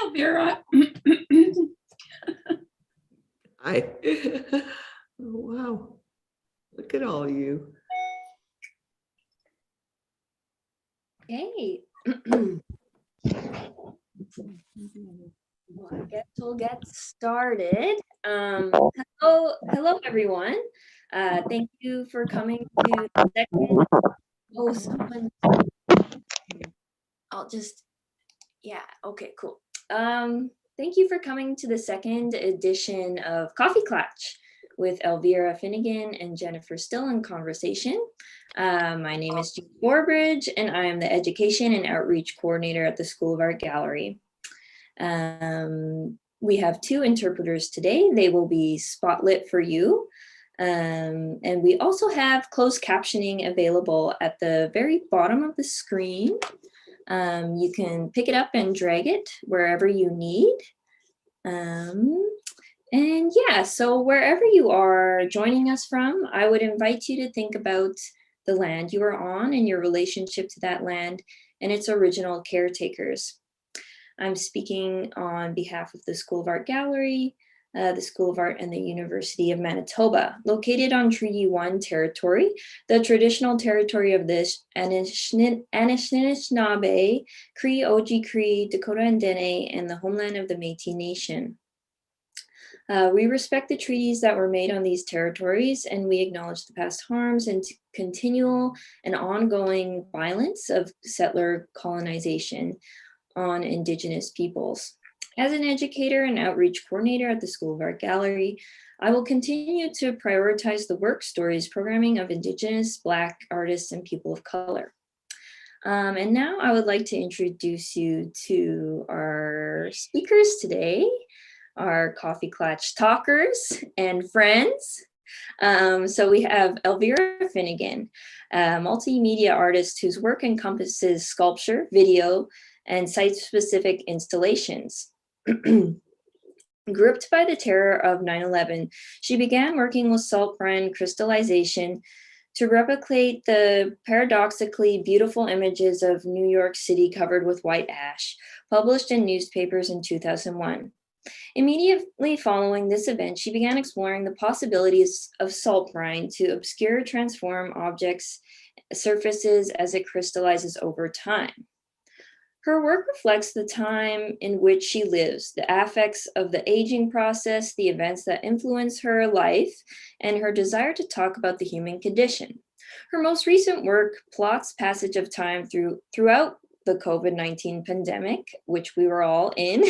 Elvira. Hi. Oh, wow. Look at all you. Hey. Well, I guess we'll get started. Hello, everyone. Thank you for coming to the second. Oh, someone. Okay, cool. Thank you for coming to the second edition of Kaffeeklatsch with Elvira Finnigan and Jennifer Still in conversation. My name is Jean Borbridge, and I am the Education and Outreach Coordinator at the School of Art Gallery. We have two interpreters today. They will be spotlit for you. And we also have closed captioning available at the very bottom of the screen. You can pick it up and drag it wherever you need. And yeah, so wherever you are joining us from, I would invite you to think about the land you are on and your relationship to that land and its original caretakers. I'm speaking on behalf of the School of Art Gallery, the School of Art, and the University of Manitoba, located on Treaty 1 territory, the traditional territory of the Anishinaabe, Cree, Oji-Cree, Dakota and Dene, and the homeland of the Métis Nation. We respect the treaties that were made on these territories, and we acknowledge the past harms and continual and ongoing violence of settler colonization on Indigenous peoples. As an educator and outreach coordinator at the School of Art Gallery, I will continue to prioritize the work, stories, programming of Indigenous, Black artists, and people of color. And now I would like to introduce you to our speakers today, our Kaffeeklatsch talkers and friends. So we have Elvira Finnigan, a multimedia artist whose work encompasses sculpture, video, and site-specific installations. Gripped by the terror of 9/11, she began working with salt brine crystallization to replicate the paradoxically beautiful images of New York City covered with white ash, published in newspapers in 2001. Immediately following this event, she began exploring the possibilities of salt brine to obscure, transform objects' surfaces as it crystallizes over time. Her work reflects the time in which she lives, the affects of the aging process, the events that influence her life, and her desire to talk about the human condition. Her most recent work plots passage of time throughout the COVID-19 pandemic, which we were all in,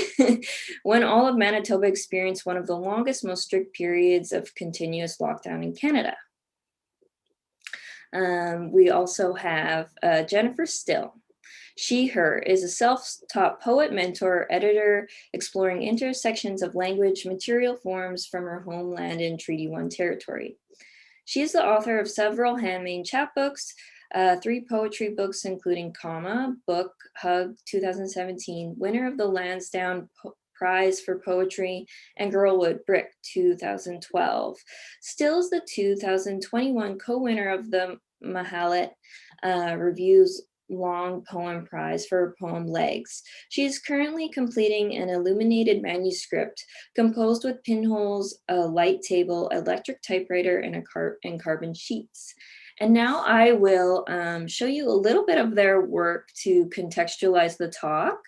when all of Manitoba experienced one of the longest, most strict periods of continuous lockdown in Canada. We also have Jennifer Still. She, her is a self-taught poet, mentor, editor, exploring intersections of language, material forms from her homeland in Treaty 1 territory. She is the author of several handmade chapbooks, 3 poetry books, including Comma, Book, Hug, 2017, winner of the Lansdowne Prize for Poetry, and Girlwood Brick, 2012. Still is the 2021 co-winner of the Mahalet Review's Long Poem Prize for her poem Legs. She is currently completing an illuminated manuscript composed with pinholes, a light table, electric typewriter, and carbon sheets. And now I will show you a little bit of their work to contextualize the talk.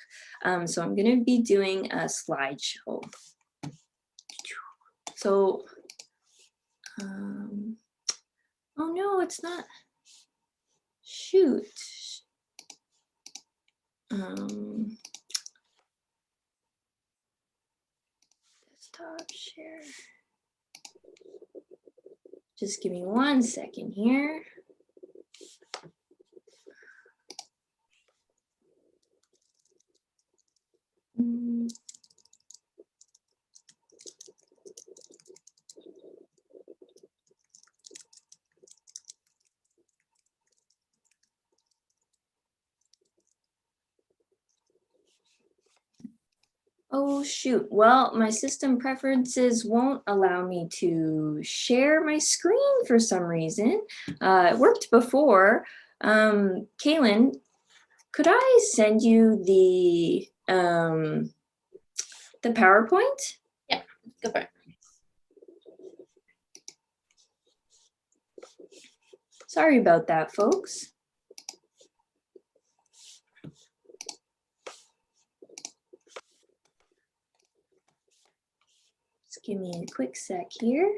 So I'm going to be doing a slideshow. So, oh no, it's not. Shoot. Desktop share. Just give me 1 second here. Oh, shoot. Well, my system preferences won't allow me to share my screen for some reason. It worked before. Kaylin, could I send you the The PowerPoint? Yeah, go for it. Sorry about that, folks. Just give me a quick sec here.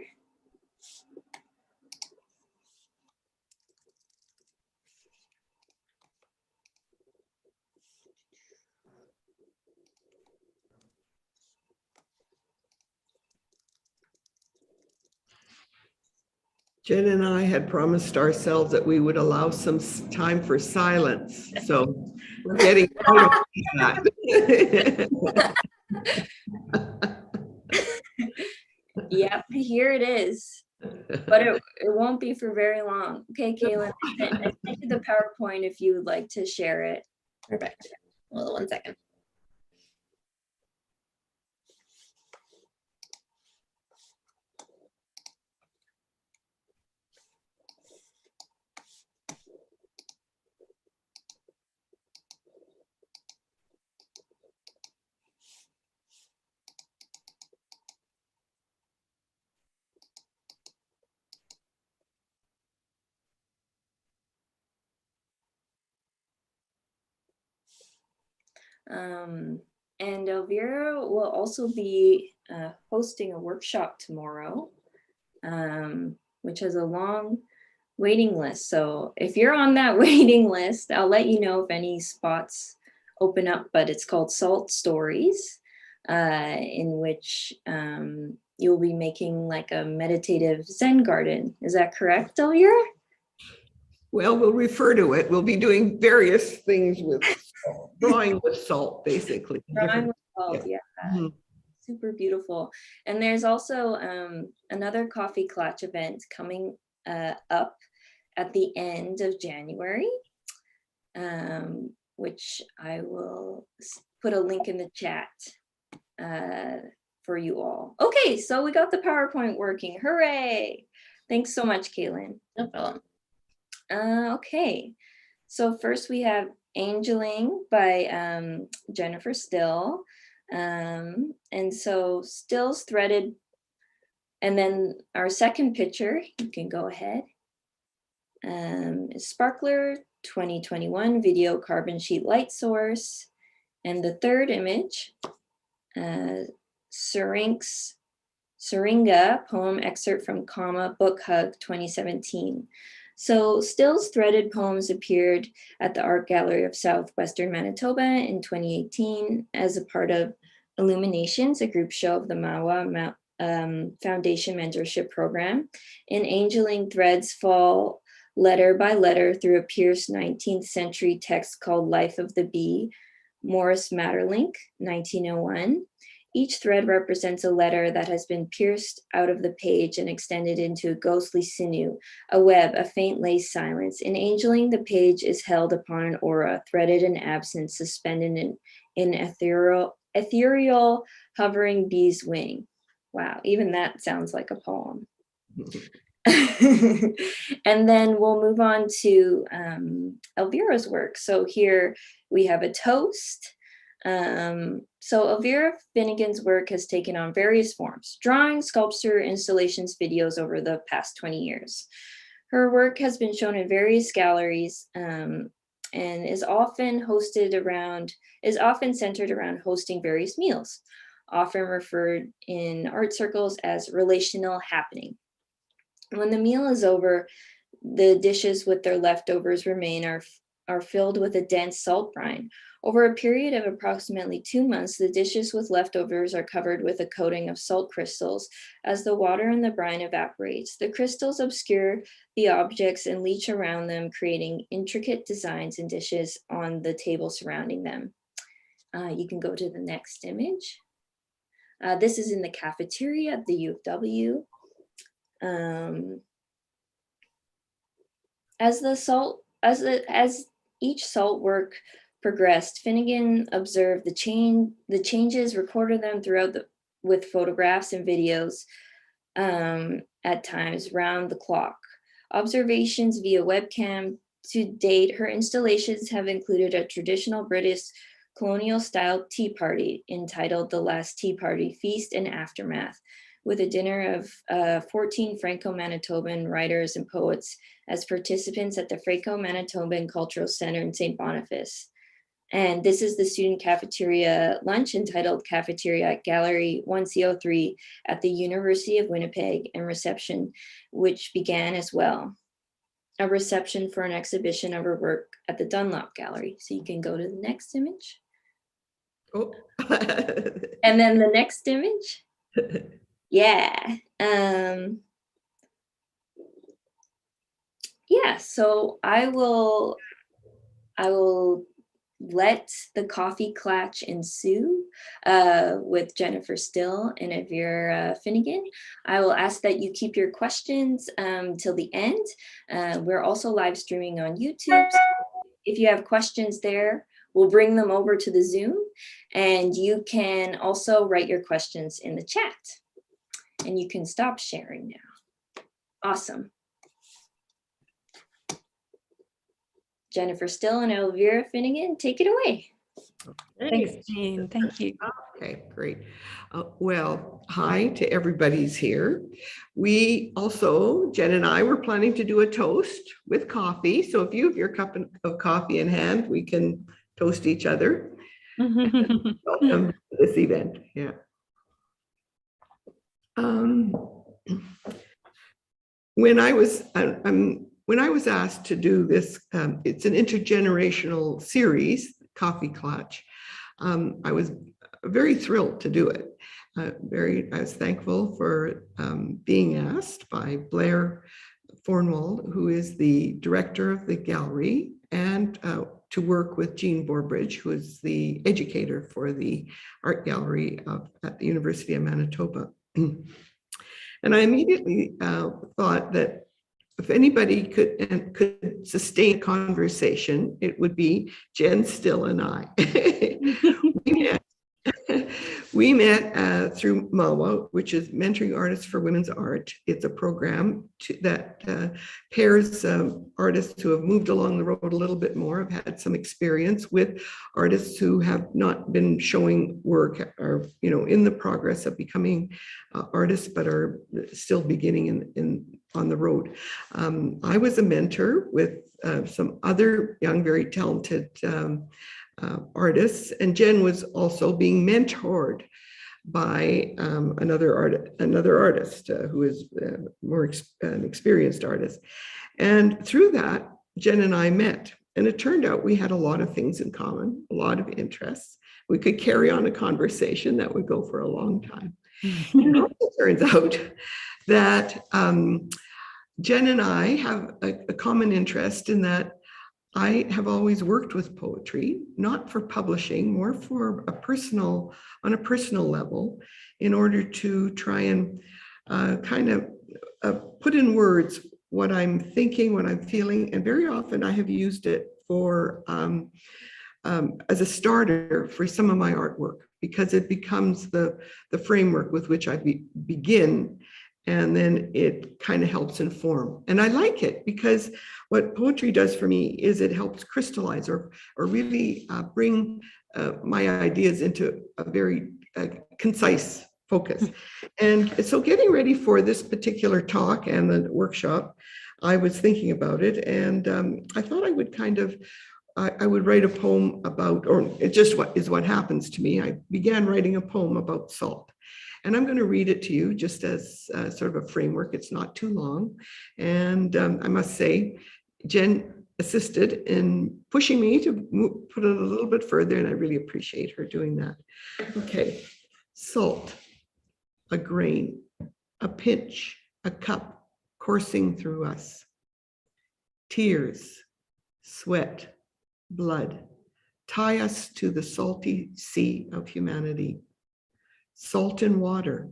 Jen and I had promised ourselves that we would allow some time for silence. So we're getting right on that. Yep, here it is. But it won't be for very long. Okay, Kaylin, I sent you the PowerPoint if you would like to share it. Perfect. Well, 1 second. And Elvira will also be hosting a workshop tomorrow, which has a long waiting list. So if you're on that waiting list, I'll let you know if any spots open up, but it's called Salt Stories, in which you'll be making like a meditative Zen garden. Is that correct, Elvira? Well, we'll refer to it. We'll be doing various things with salt, drawing with salt, basically. Drawing with salt, yeah. Mm-hmm. Super beautiful. And there's also another Kaffeeklatsch event coming up at the end of January, which I will put a link in the chat for you all. Okay, so we got the PowerPoint working. Hooray! Thanks so much, Kaylin. No problem. Okay, so first we have Angeling by Jennifer Still. And so Still's threaded. And then our second picture, you can go ahead, is Sparkler 2021 video carbon sheet light source. And the third image, Syringa poem excerpt from Comma Book Hug 2017. So Still's threaded poems appeared at the Art Gallery of Southwestern Manitoba in 2018 as a part of Illuminations, a group show of the Mawa Foundation Mentorship Program. In Angeling threads fall letter by letter through a pierced 19th century text called Life of the Bee, Morris Maeterlinck, 1901. Each thread represents a letter that has been pierced out of the page and extended into a ghostly sinew, a web, a faint lace silence. In Angeling, the page is held upon an aura, threaded in absence, suspended in ethereal hovering bee's wing. Wow, even that sounds like a poem. And then we'll move on to Elvira's work. So here we have a toast. So Elvira Finnigan's work has taken on various forms: drawing, sculpture, installations, videos over the past 20 years. Her work has been shown in various galleries and is often centered around hosting various meals, often referred in art circles as relational happening. When the meal is over, the dishes with their leftovers are filled with a dense salt brine. Over a period of approximately 2 months, the dishes with leftovers are covered with a coating of salt crystals. As the water in the brine evaporates, the crystals obscure the objects and leach around them, creating intricate designs and dishes on the table surrounding them. You can go to the next image. This is in the cafeteria at the U of W. As each salt work progressed, Finnigan observed the changes, recorded them with photographs and videos, at times round the clock. Observations via webcam. To date, her installations have included a traditional colonial-style tea party entitled The Last Tea Party, Feast and Aftermath, with a dinner of 14 Franco-Manitoban writers and poets as participants at the Franco-Manitoban Cultural Center in St. Boniface. And this is the student cafeteria lunch entitled Cafeteria at Gallery 1C03 at the University of Winnipeg, and reception, which began as well. A reception for an exhibition of her work at the Dunlop Gallery. So you can go to the next image. Oh. And then the next image. Yeah. Yeah, so I will let the Kaffeeklatsch ensue with Jennifer Still and Elvira Finnigan. I will ask that you keep your questions till the end. We're also live streaming on YouTube. So if you have questions there, we'll bring them over to the Zoom, and you can also write your questions in the chat. And you can stop sharing now. Awesome. Jennifer Still and Elvira Finnigan, take it away. Thanks, Jean. Thank you. Okay, great. Well, hi to everybody's here. We also, Jen and I, were planning to do a toast with coffee. So if you have your cup of coffee in hand, we can toast each other. Welcome to this event. Yeah. When I was asked to do this, it's an intergenerational series, Kaffeeklatsch. I was very thrilled to do it. I was thankful for being asked by Blair Fornwald, who is the director of the gallery, and to work with Jean Borbridge, who is the educator for the art gallery at the University of Manitoba. And I immediately thought that if anybody could sustain a conversation, it would be Jen Still and I. We met through MAWA, which is Mentoring Artists for Women's Art. It's a program that pairs artists who have moved along the road a little bit more, have had some experience, with artists who have not been showing work, or in the progress of becoming artists, but are still beginning on the road. I was a mentor with some other young, very talented artists, and Jen was also being mentored by another artist who is an experienced artist. And through that, Jen and I met, and it turned out we had a lot of things in common, a lot of interests. We could carry on a conversation that would go for a long time. And it also turns out that Jen and I have a common interest in that I have always worked with poetry, not for publishing, more for on a personal level, in order to try and kind of put in words what I'm thinking, what I'm feeling. And very often I have used it for as a starter for some of my artwork, because it becomes the framework with which I begin. And then it kind of helps inform. And I like it because what poetry does for me is it helps crystallize or really bring my ideas into a very concise focus. And so getting ready for this particular talk and the workshop, I was thinking about it, and I thought I would I would write a poem about, or it just what happens to me. I began writing a poem about salt. And I'm going to read it to you just as sort of a framework. It's not too long. And I must say, Jen assisted in pushing me to put it a little bit further, and I really appreciate her doing that. Okay, salt, a grain, a pinch, a cup coursing through us. Tears, sweat, blood, tie us to the salty sea of humanity. Salt in water,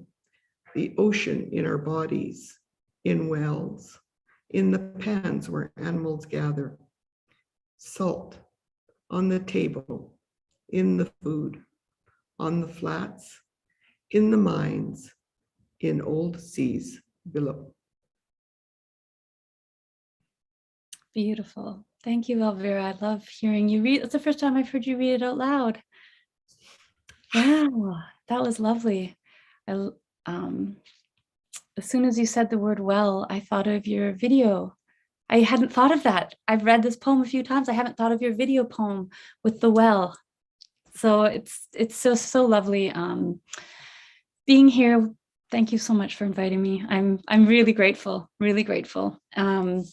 the ocean in our bodies, in wells, in the pans where animals gather. Salt on the table, in the food, on the flats, in the mines, in old seas below. Beautiful. Thank you, Elvira. I love hearing you read. It's the first time I've heard you read it out loud. Yeah, that was lovely. As soon as you said the word well, I thought of your video. I hadn't thought of that. I've read this poem a few times. I haven't thought of your video poem with the well. So it's so lovely being here. Thank you so much for inviting me. I'm really grateful, really grateful. And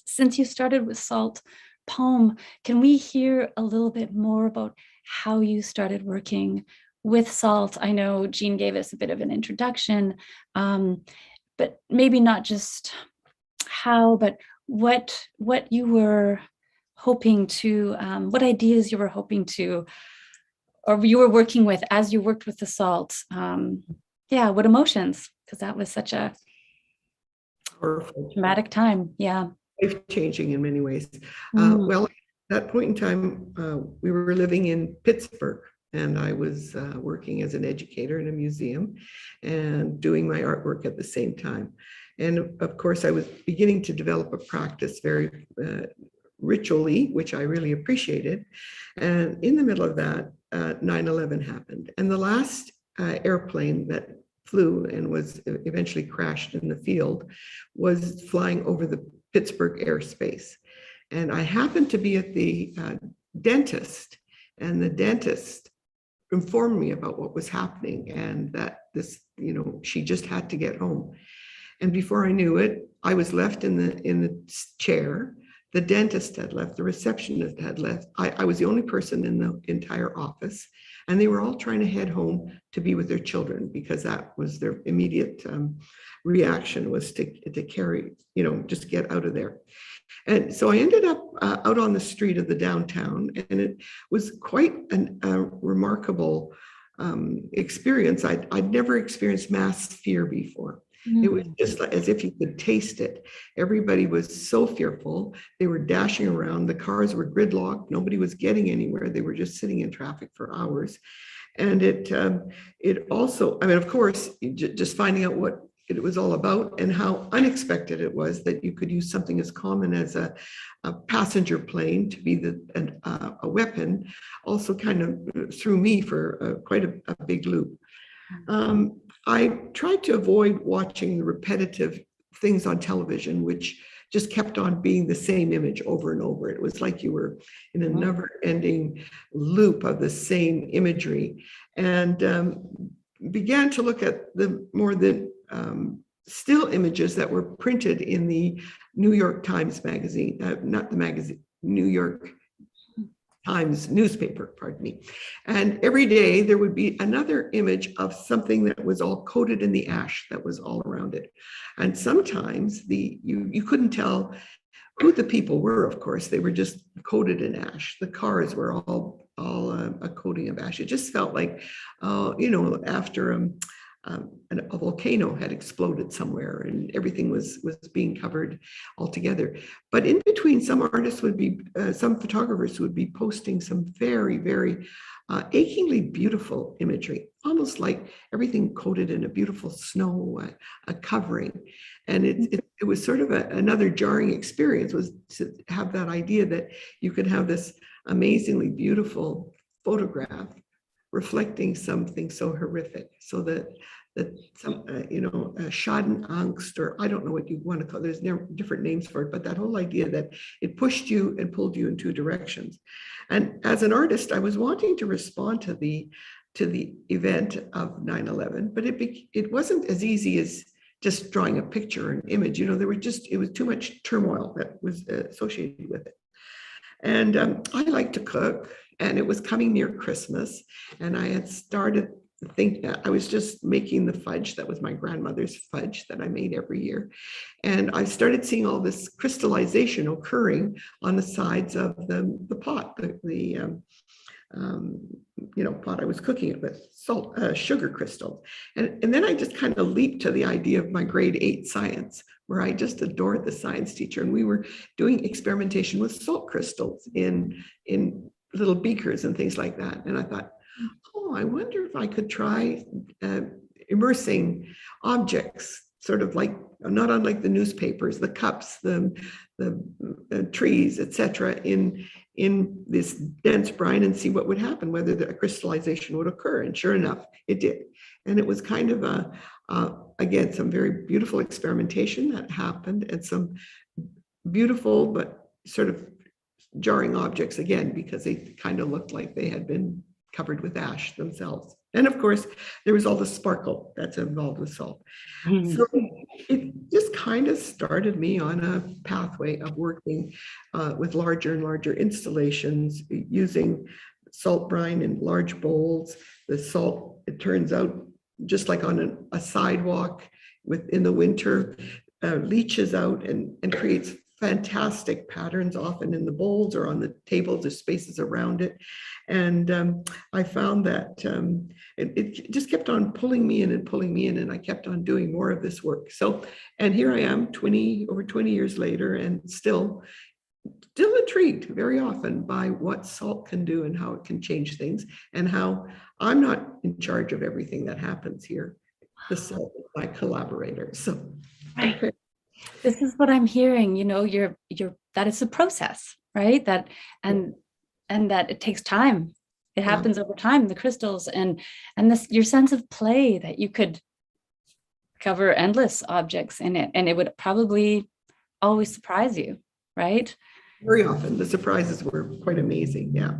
since you started with Salt poem, can we hear a little bit more about how you started working with Salt? I know Jean gave us a bit of an introduction, but maybe not just how, but what you were hoping to, what ideas you were hoping to, or you were working with as you worked with the Salt. Yeah, what emotions? Because that was such a Powerful. traumatic time. Yeah. Life-changing in many ways. Mm. Well, at that point in time, we were living in Pittsburgh, and I was working as an educator in a museum and doing my artwork at the same time. And of course, I was beginning to develop a practice very ritually, which I really appreciated. And in the middle of that, 9/11 happened. And the last airplane that flew and was eventually crashed in the field was flying over the Pittsburgh airspace. And I happened to be at the dentist, and the dentist informed me about what was happening and that this, she just had to get home. And before I knew it, I was left in the chair. The dentist had left, the receptionist had left. I was the only person in the entire office, and they were all trying to head home to be with their children because that was their immediate reaction, was to carry, just get out of there. And so I ended up out on the street of the downtown, and it was quite a remarkable experience. I'd never experienced mass fear before. It was just as if you could taste it. Everybody was so fearful. They were dashing around. The cars were gridlocked. Nobody was getting anywhere. They were just sitting in traffic for hours. And it also, of course, just finding out what it was all about and how unexpected it was that you could use something as common as a passenger plane to be a weapon also kind of threw me for quite a big loop. I tried to avoid watching the repetitive things on television, which just kept on being the same image over and over. It was like you were in a never-ending loop of the same imagery, and began to look at the still images that were printed in the New York Times magazine, not the magazine, New York Times newspaper, pardon me. And every day there would be another image of something that was all coated in the ash that was all around it. And sometimes you couldn't tell who the people were, of course. They were just coated in ash. The cars were all a coating of ash. It just felt like, after a volcano had exploded somewhere and everything was being covered altogether. But in between, some artists would be, some photographers would be posting some very, very achingly beautiful imagery, almost like everything coated in a beautiful snow, a covering. And it was sort of another jarring experience, was to have that idea that you could have this amazingly beautiful photograph reflecting something so horrific, so that some, Schadenangst, or I don't know what you want to call it, there's different names for it, but that whole idea that it pushed you and pulled you in two directions. And as an artist, I was wanting to respond to the event of 9/11, but it wasn't as easy as just drawing a picture or an image. It was too much turmoil that was associated with it. And I like to cook, and it was coming near Christmas, and I had started to think that I was just making the fudge that was my grandmother's fudge that I made every year. And I started seeing all this crystallization occurring on the sides of the pot, the pot I was cooking it with, sugar crystals. And then I just kind of leaped to the idea of my grade 8 science, where I just adored the science teacher. And we were doing experimentation with salt crystals in little beakers and things like that. And I thought, I wonder if I could try immersing objects, sort of like, not unlike the newspapers, the cups, the trees, etc., in in this dense brine and see what would happen, whether the crystallization would occur. And sure enough, it did. And it was kind of again, some very beautiful experimentation that happened, and some beautiful but sort of jarring objects again, because they kind of looked like they had been covered with ash themselves. And of course, there was all the sparkle that's involved with salt. So it just kind of started me on a pathway of working with larger and larger installations, using salt brine in large bowls. The salt, it turns out, just like on a sidewalk in the winter, leaches out and creates fantastic patterns, often in the bowls or on the tables. There's spaces around it. And I found that it just kept on pulling me in and pulling me in, and I kept on doing more of this work. So, and here I am over 20 years later, and still intrigued very often by what salt can do and how it can change things, and how I'm not in charge of everything that happens here. The salt is my collaborator. So, Right. okay. This is what I'm hearing, you're that it's a process, right? That and that it takes time. It happens over time, the crystals and this, your sense of play, that you could cover endless objects in it, and it would probably always surprise you, right? Very often the surprises were quite amazing. Yeah.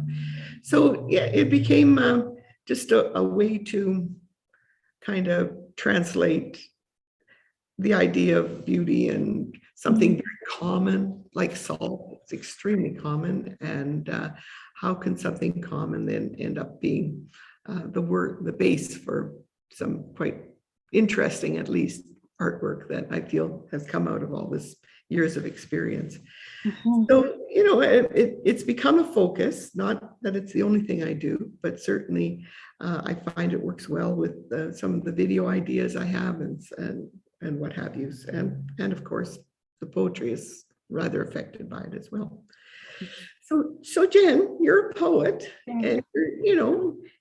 So yeah, it became just a way to kind of translate the idea of beauty and something very common like salt. It's extremely common. And how can something common then end up being the base for some quite interesting, at least, artwork that I feel has come out of all this years of experience. So, it's become a focus, not that it's the only thing I do, but certainly I find it works well with some of the video ideas I have and what have you. And of course, the poetry is rather affected by it as well. So Jen, you're a poet, and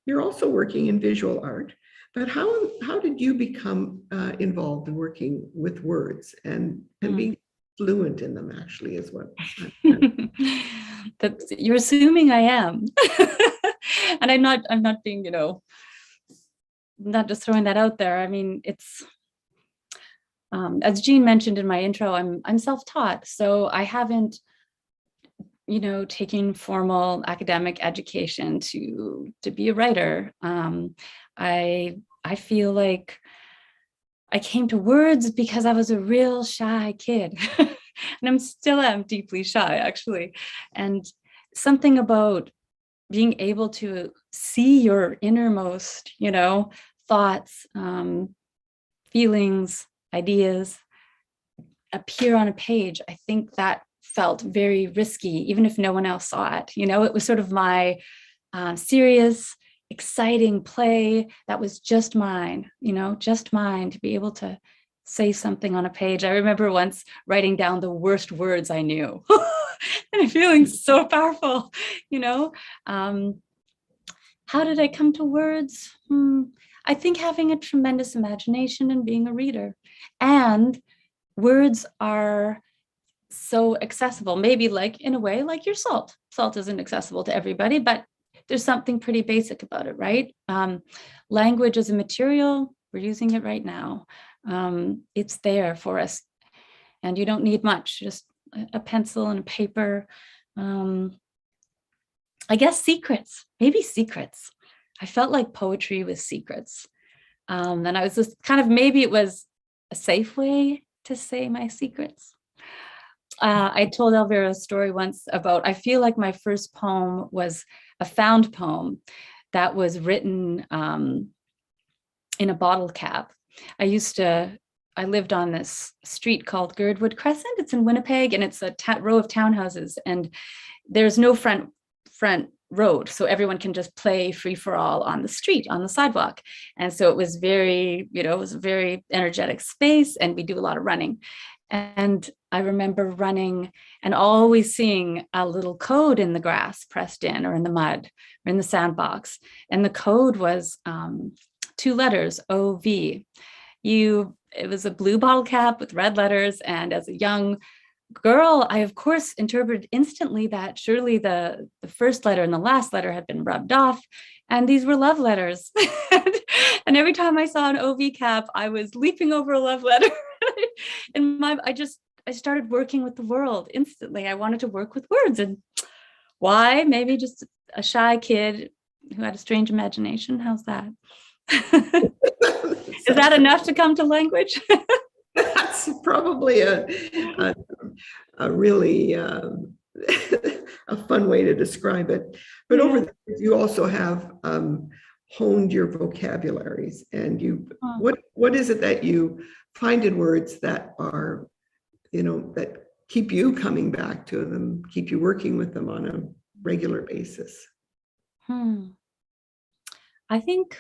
you're also working in visual art. But how did you become involved in working with words and being fluent in them, actually, is what You're assuming I am. And I'm not being, not just throwing that out there. I mean, it's as Jean mentioned in my intro, I'm self-taught, so I haven't taken formal academic education to be a writer. I feel like I came to words because I was a real shy kid. And I'm deeply shy, actually. And something about being able to see your innermost, thoughts, feelings, ideas appear on a page, I think that felt very risky, even if no one else saw it. It was sort of my serious, exciting play that was just mine, just mine, to be able to say something on a page. I remember once writing down the worst words I knew and feeling so powerful, How did I come to words? I think having a tremendous imagination and being a reader. And words are so accessible, maybe in a way like your salt. Salt isn't accessible to everybody, but there's something pretty basic about it, right? Language is a material. We're using it right now. It's there for us. And you don't need much, just a pencil and a paper. I guess secrets, maybe secrets. I felt like poetry was secrets. And I was just maybe it was a safe way to say my secrets. I told Elvira a story once about, I feel like my first poem was a found poem that was written in a bottle cap. I lived on this street called Girdwood Crescent. It's in Winnipeg, and it's a row of townhouses, and there's no front road, so everyone can just play free for all on the street, on the sidewalk. And so it was very, it was a very energetic space, and we do a lot of running. And I remember running and always seeing a little code in the grass pressed in, or in the mud, or in the sandbox. And the code was 2 letters, OV. It was a blue bottle cap with red letters. And as a young girl, I of course interpreted instantly that surely the first letter and the last letter had been rubbed off, and these were love letters. And every time I saw an OV cap, I was leaping over a love letter. And I started working with the world instantly. I wanted to work with words, and why? Maybe just a shy kid who had a strange imagination. How's that? Is that enough to come to language? That's probably a really a fun way to describe it. But over the years, you also have honed your vocabularies, and what is it that you find in words that are, that keep you coming back to them, keep you working with them on a regular basis? I think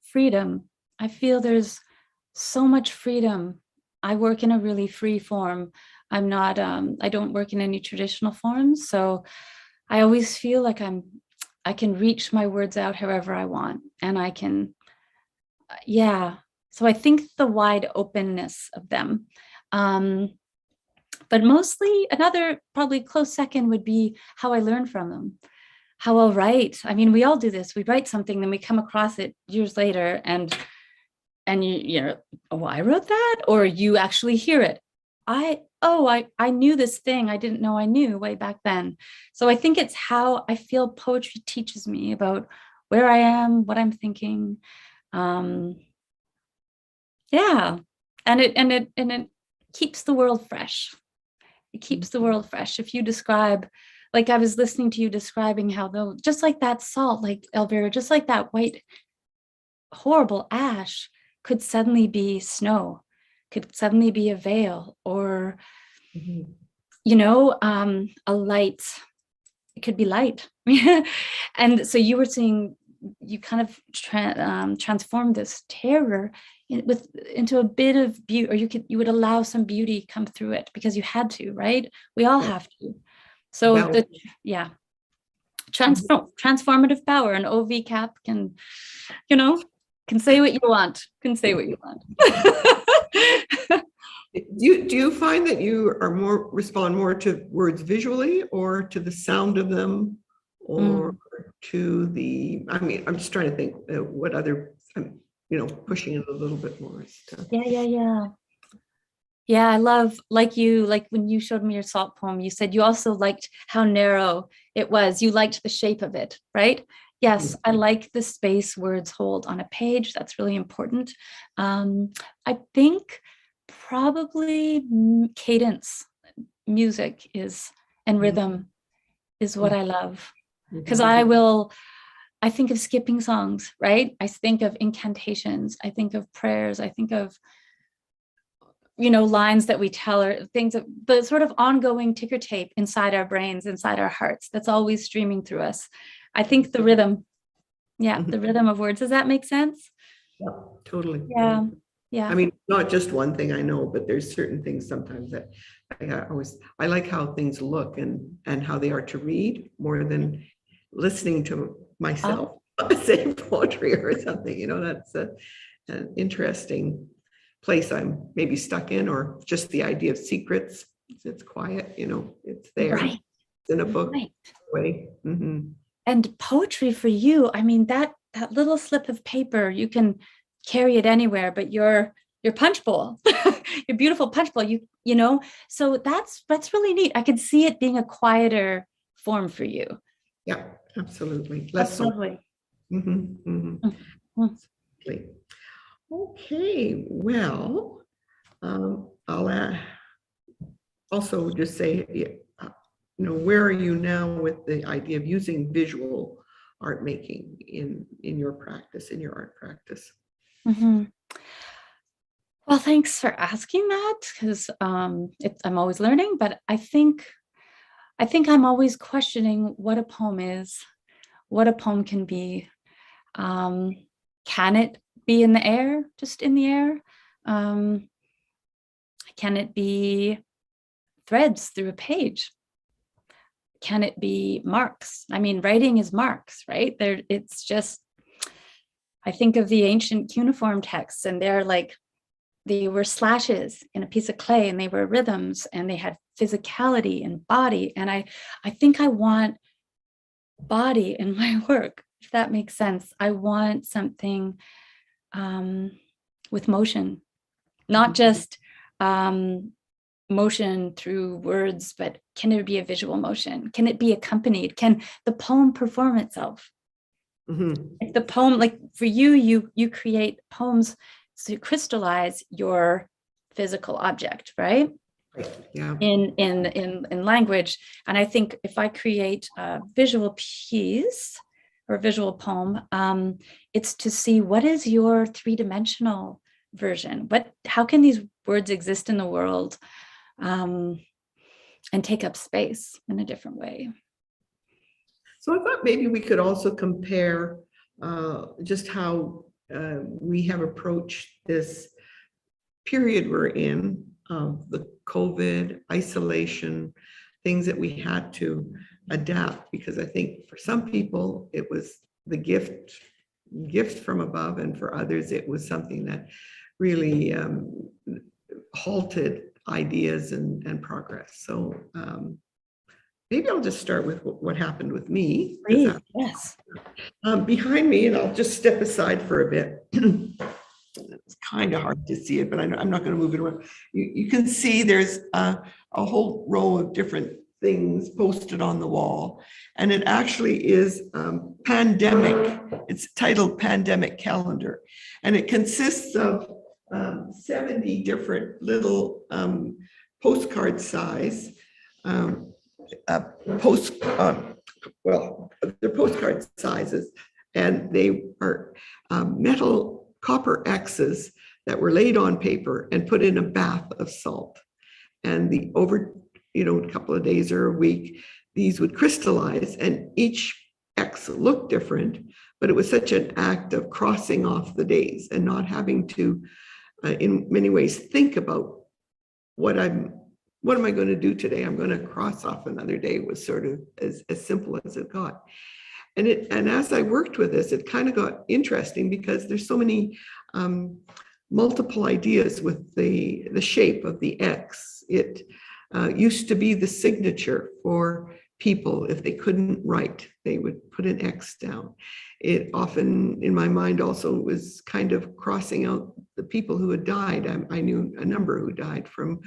freedom. I feel there's so much freedom. I work in a really free form. I'm not, I don't work in any traditional forms. So I always feel like I can reach my words out however I want. And I can, So I think the wide openness of them. But mostly another probably close second would be how I learn from them. How I'll write. I mean, we all do this. We write something, then we come across it years later, and oh, I wrote that, or you actually hear it. I knew this thing I didn't know I knew way back then. So I think it's how I feel poetry teaches me about where I am, what I'm thinking. And it keeps the world fresh. It keeps the world fresh. If you describe, like I was listening to you describing how though, just like that salt, like Elvira, just like that white, horrible ash could suddenly be snow, could suddenly be a veil, or, a light, it could be light. And so you were saying, you kind of transformed this terror into a bit of beauty, or you would allow some beauty come through it because you had to, right? We all have to. So transformative power, an OV cap can say what you want, Do you find that you are respond more to words visually, or to the sound of them, or to the, I'm just trying to think what other, pushing it a little bit more stuff. Yeah, I love, like when you showed me your salt poem, you said you also liked how narrow it was. You liked the shape of it, right? Yes, I like the space words hold on a page. That's really important. I think probably cadence, music and rhythm is what I love. Because I think of skipping songs, right? I think of incantations. I think of prayers. I think of lines that we tell, or things that the sort of ongoing ticker tape inside our brains, inside our hearts, that's always streaming through us. I think the rhythm, the rhythm of words. Does that make sense? Yeah, totally. Yeah. I mean, not just one thing, I know, but there's certain things sometimes that I like how things look and how they are to read more than listening to myself say poetry or something. That's an interesting place I'm maybe stuck in, or just the idea of secrets. It's quiet, it's there. Right. It's in a book way. And poetry for you, I mean, that little slip of paper, you can carry it anywhere, but your punch bowl, your beautiful punch bowl, so that's really neat. I could see it being a quieter form for you. Yeah, absolutely. That's lovely. Absolutely. Okay, well, I'll also just say, where are you now with the idea of using visual art making in your practice, in your art practice? Well, thanks for asking that, because I'm always learning, but I think I'm always questioning what a poem is, what a poem can be. Can it be in the air, just in the air? Can it be threads through a page? Can it be marks? I mean, writing is marks, right? It's just, I think of the ancient cuneiform texts, and they're like they were slashes in a piece of clay, and they were rhythms, and they had physicality and body. And I think I want body in my work, if that makes sense. I want something with motion, not just motion through words, but can it be a visual motion? Can it be accompanied? Can the poem perform itself? If the poem, like for you create poems to crystallize your physical object, right? Yeah. In language. And I think if I create a visual piece or a visual poem, it's to see what is your three-dimensional version. How can these words exist in the world and take up space in a different way? So I thought maybe we could also compare just how we have approached this period we're in of the COVID isolation, things that we had to adapt, because I think for some people it was the gift from above, and for others it was something that really halted ideas and progress. So maybe I'll just start with what happened with me. Please, yes. Behind me, and I'll just step aside for a bit. It's kind of hard to see it, but I'm not going to move it around. You can see there's a whole row of different things posted on the wall, and it actually is pandemic. It's titled Pandemic Calendar, and it consists of 70 different little postcard size well, they're postcard sizes, and they are metal copper X's that were laid on paper and put in a bath of salt. And over a couple of days or a week, these would crystallize, and each X looked different, but it was such an act of crossing off the days and not having to, in many ways, think about what am I going to do today? I'm going to cross off another day. It was sort of as simple as it got. And as I worked with this, it kind of got interesting because there's so many multiple ideas with the shape of the X. It used to be the signature for people. If they couldn't write, they would put an X down. It often, in my mind, also was kind of crossing out the people who had died. I knew a number who died from,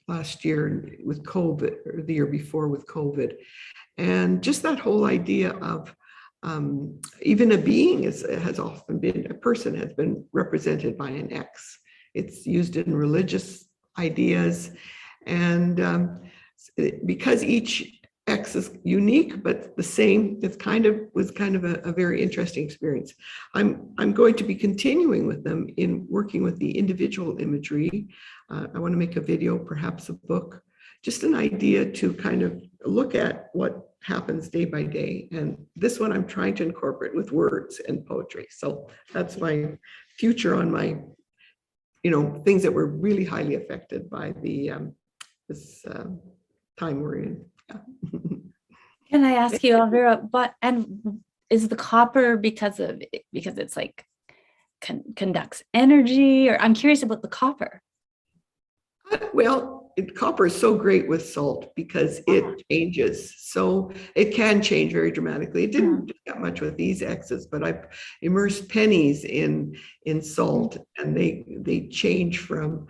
last year with COVID, or the year before with COVID. And just that whole idea of even a being has often been, a person has been represented by an X. It's used in religious ideas. And because each X is unique but the same, was kind of a very interesting experience. I'm going to be continuing with them in working with the individual imagery. I want to make a video, perhaps a book, just an idea to kind of look at what happens day by day. And this one I'm trying to incorporate with words and poetry. So that's my future on my, things that were really highly affected by this time we're in. Yeah. Can I ask you, Elvira, is the copper because it's like conducts energy, or I'm curious about the copper? Well, copper is so great with salt because it changes. So it can change very dramatically. It didn't do that much with these X's, but I've immersed pennies in salt, and they change from,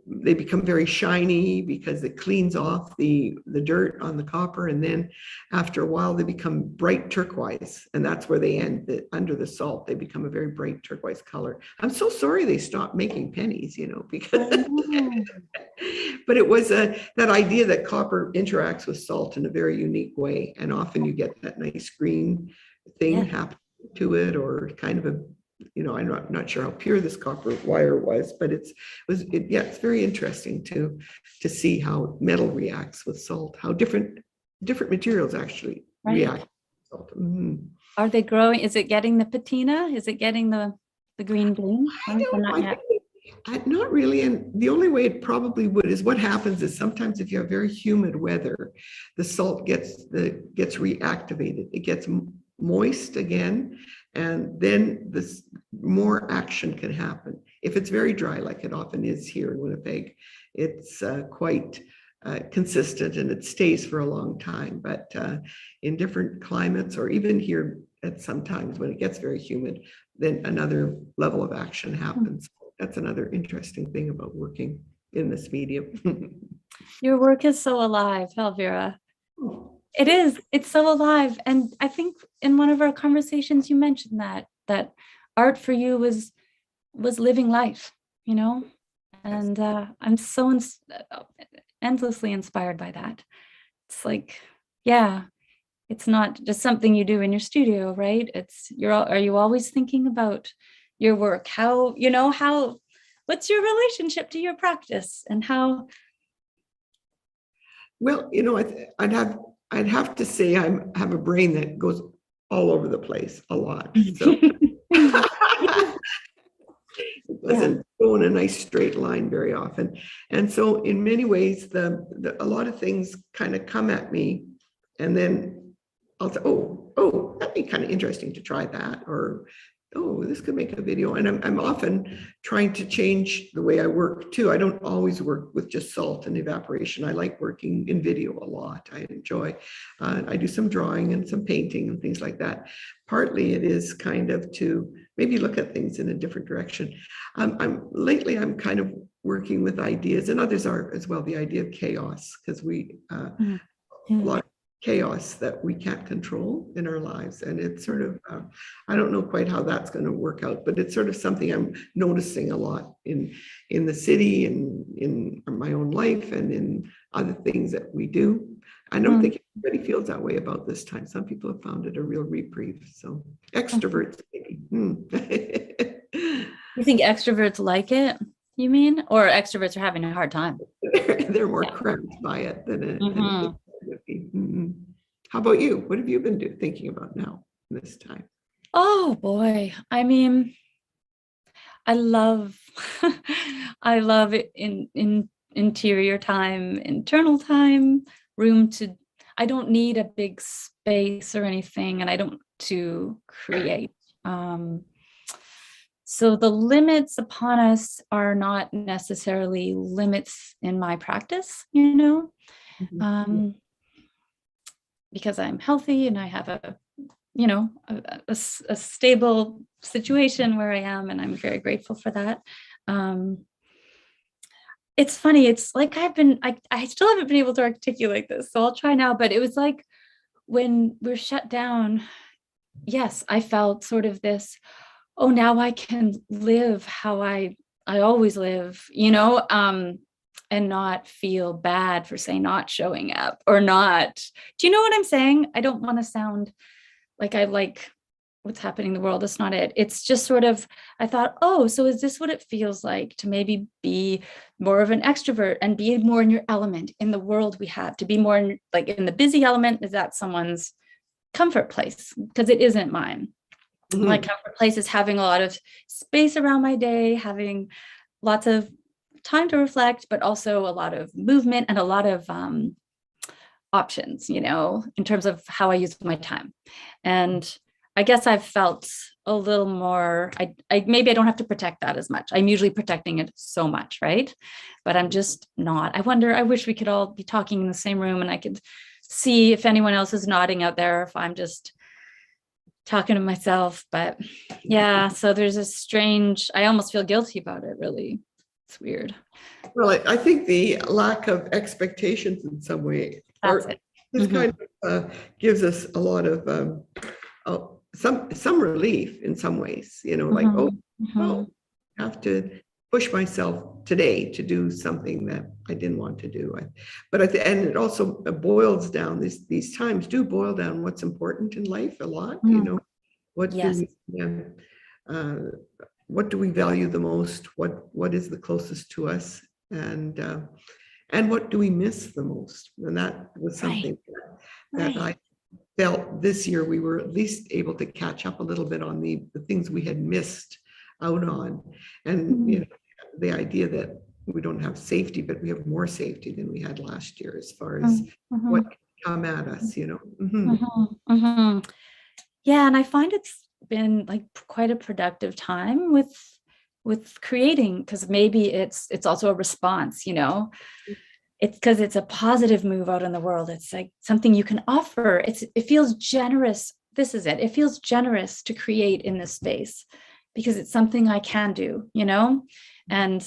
they become very shiny because it cleans off the dirt on the copper. And then after a while, they become bright turquoise. And that's where they end. Under the salt, they become a very bright turquoise color. I'm so sorry they stopped making pennies, because, but it was that idea that copper interacts with salt in a very unique way. And often you get that nice green thing happen to it, or kind of I'm not sure how pure this copper wire was, but it's very interesting to see how metal reacts with salt, how different materials actually react with salt. Mm-hmm. Are they growing? Is it getting the patina? Is it getting the green bloom? Not really. And the only way it probably would is what happens is sometimes if you have very humid weather, the salt gets reactivated. It gets moist again, And then this more action can happen. If it's very dry, like it often is here in Winnipeg, it's quite consistent and it stays for a long time. But in different climates, or even here at sometimes when it gets very humid, then another level of action happens. That's another interesting thing about working in this medium. Your work is so alive, Elvira. It is. It's so alive. And I think in one of our conversations, you mentioned that art for you was living life, you know? And I'm so endlessly inspired by that. It's like, yeah, it's not just something you do in your studio, right? Are you always thinking about your work? What's your relationship to your practice and how? Well, I'd have to say I have a brain that goes all over the place a lot. So it doesn't go in a nice straight line very often. And so in many ways, a lot of things kind of come at me, and then I'll say, oh, that'd be kind of interesting to try that, or oh, this could make a video. And I'm often trying to change the way I work too. I don't always work with just salt and evaporation. I like working in video a lot. I enjoy, I do some drawing and some painting and things like that. Partly it is kind of to maybe look at things in a different direction. Lately I'm kind of working with ideas, and others are as well, the idea of chaos, because a lot of chaos that we can't control in our lives. And it's sort of, I don't know quite how that's going to work out, but it's sort of something I'm noticing a lot in the city and in my own life and in other things that we do. I don't think everybody feels that way about this time. Some people have found it a real reprieve. So extroverts, maybe. You think extroverts like it, you mean? Or extroverts are having a hard time? They're more cramped by it than anything would be. How about you? What have you been thinking about now this time? Oh boy. I mean, I love it in interior time, internal time, I don't need a big space or anything, and I don't to create. So the limits upon us are not necessarily limits in my practice, because I'm healthy and I have a stable situation where I am, and I'm very grateful for that. It's funny. It's like I still haven't been able to articulate this, so I'll try now. But it was like when we're shut down, yes, I felt sort of this, oh, now I can live how I always live, and not feel bad for, say, not showing up or not. Do you know what I'm saying? I don't want to sound like I like what's happening in the world. That's not it. It's just sort of, I thought, oh, so is this what it feels like to maybe be more of an extrovert and be more in your element in the world we have, to be more in the busy element? Is that someone's comfort place? Because it isn't mine. My comfort place is having a lot of space around my day, having lots of time to reflect, but also a lot of movement and a lot of options, in terms of how I use my time. And I guess I've felt a little more, maybe I don't have to protect that as much. I'm usually protecting it so much, right? But I'm just not. I wish we could all be talking in the same room and I could see if anyone else is nodding out there, if I'm just talking to myself. But yeah, so there's a strange, I almost feel guilty about it, really. It's weird. Well, I think the lack of expectations in some way, this kind of gives us a lot of some relief in some ways, I have to push myself today to do something that I didn't want to do. But at the end, it also boils down, these times do boil down what's important in life a lot, what do we value the most? What is the closest to us? And what do we miss the most? And that was something that I felt this year we were at least able to catch up a little bit on the things we had missed out on. And the idea that we don't have safety, but we have more safety than we had last year as far as what can come at us, Yeah, and I find it's been like quite a productive time with creating, because maybe it's also a response, you know. It's because it's a positive move out in the world. It's like something you can offer. It feels generous. This is it. It feels generous to create in this space because it's something I can do, you know. And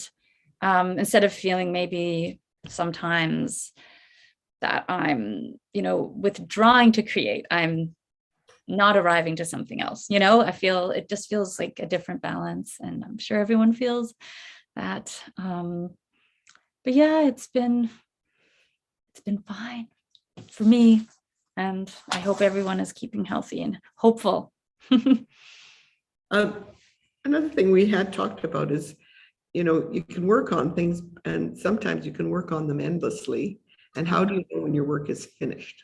instead of feeling maybe sometimes that I'm, you know, withdrawing to create, I'm not arriving to something else, you know. I feel it just feels like a different balance, and I'm sure everyone feels that. But yeah, it's been fine for me, and I hope everyone is keeping healthy and hopeful. Another thing we had talked about is, you know, you can work on things and sometimes you can work on them endlessly. And how do you know when your work is finished?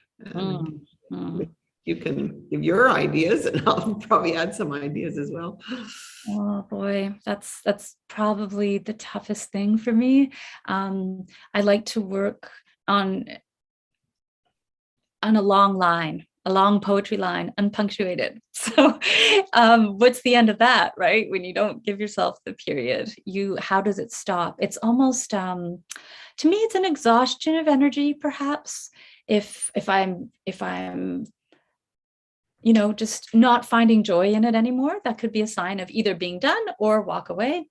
You can give your ideas, and I'll probably add some ideas as well. Oh boy, that's probably the toughest thing for me. I like to work on a long line, a long poetry line, unpunctuated. So what's the end of that, right? When you don't give yourself the period, how does it stop? It's almost, to me, it's an exhaustion of energy, perhaps. If I'm, you know, just not finding joy in it anymore, that could be a sign of either being done or walk away.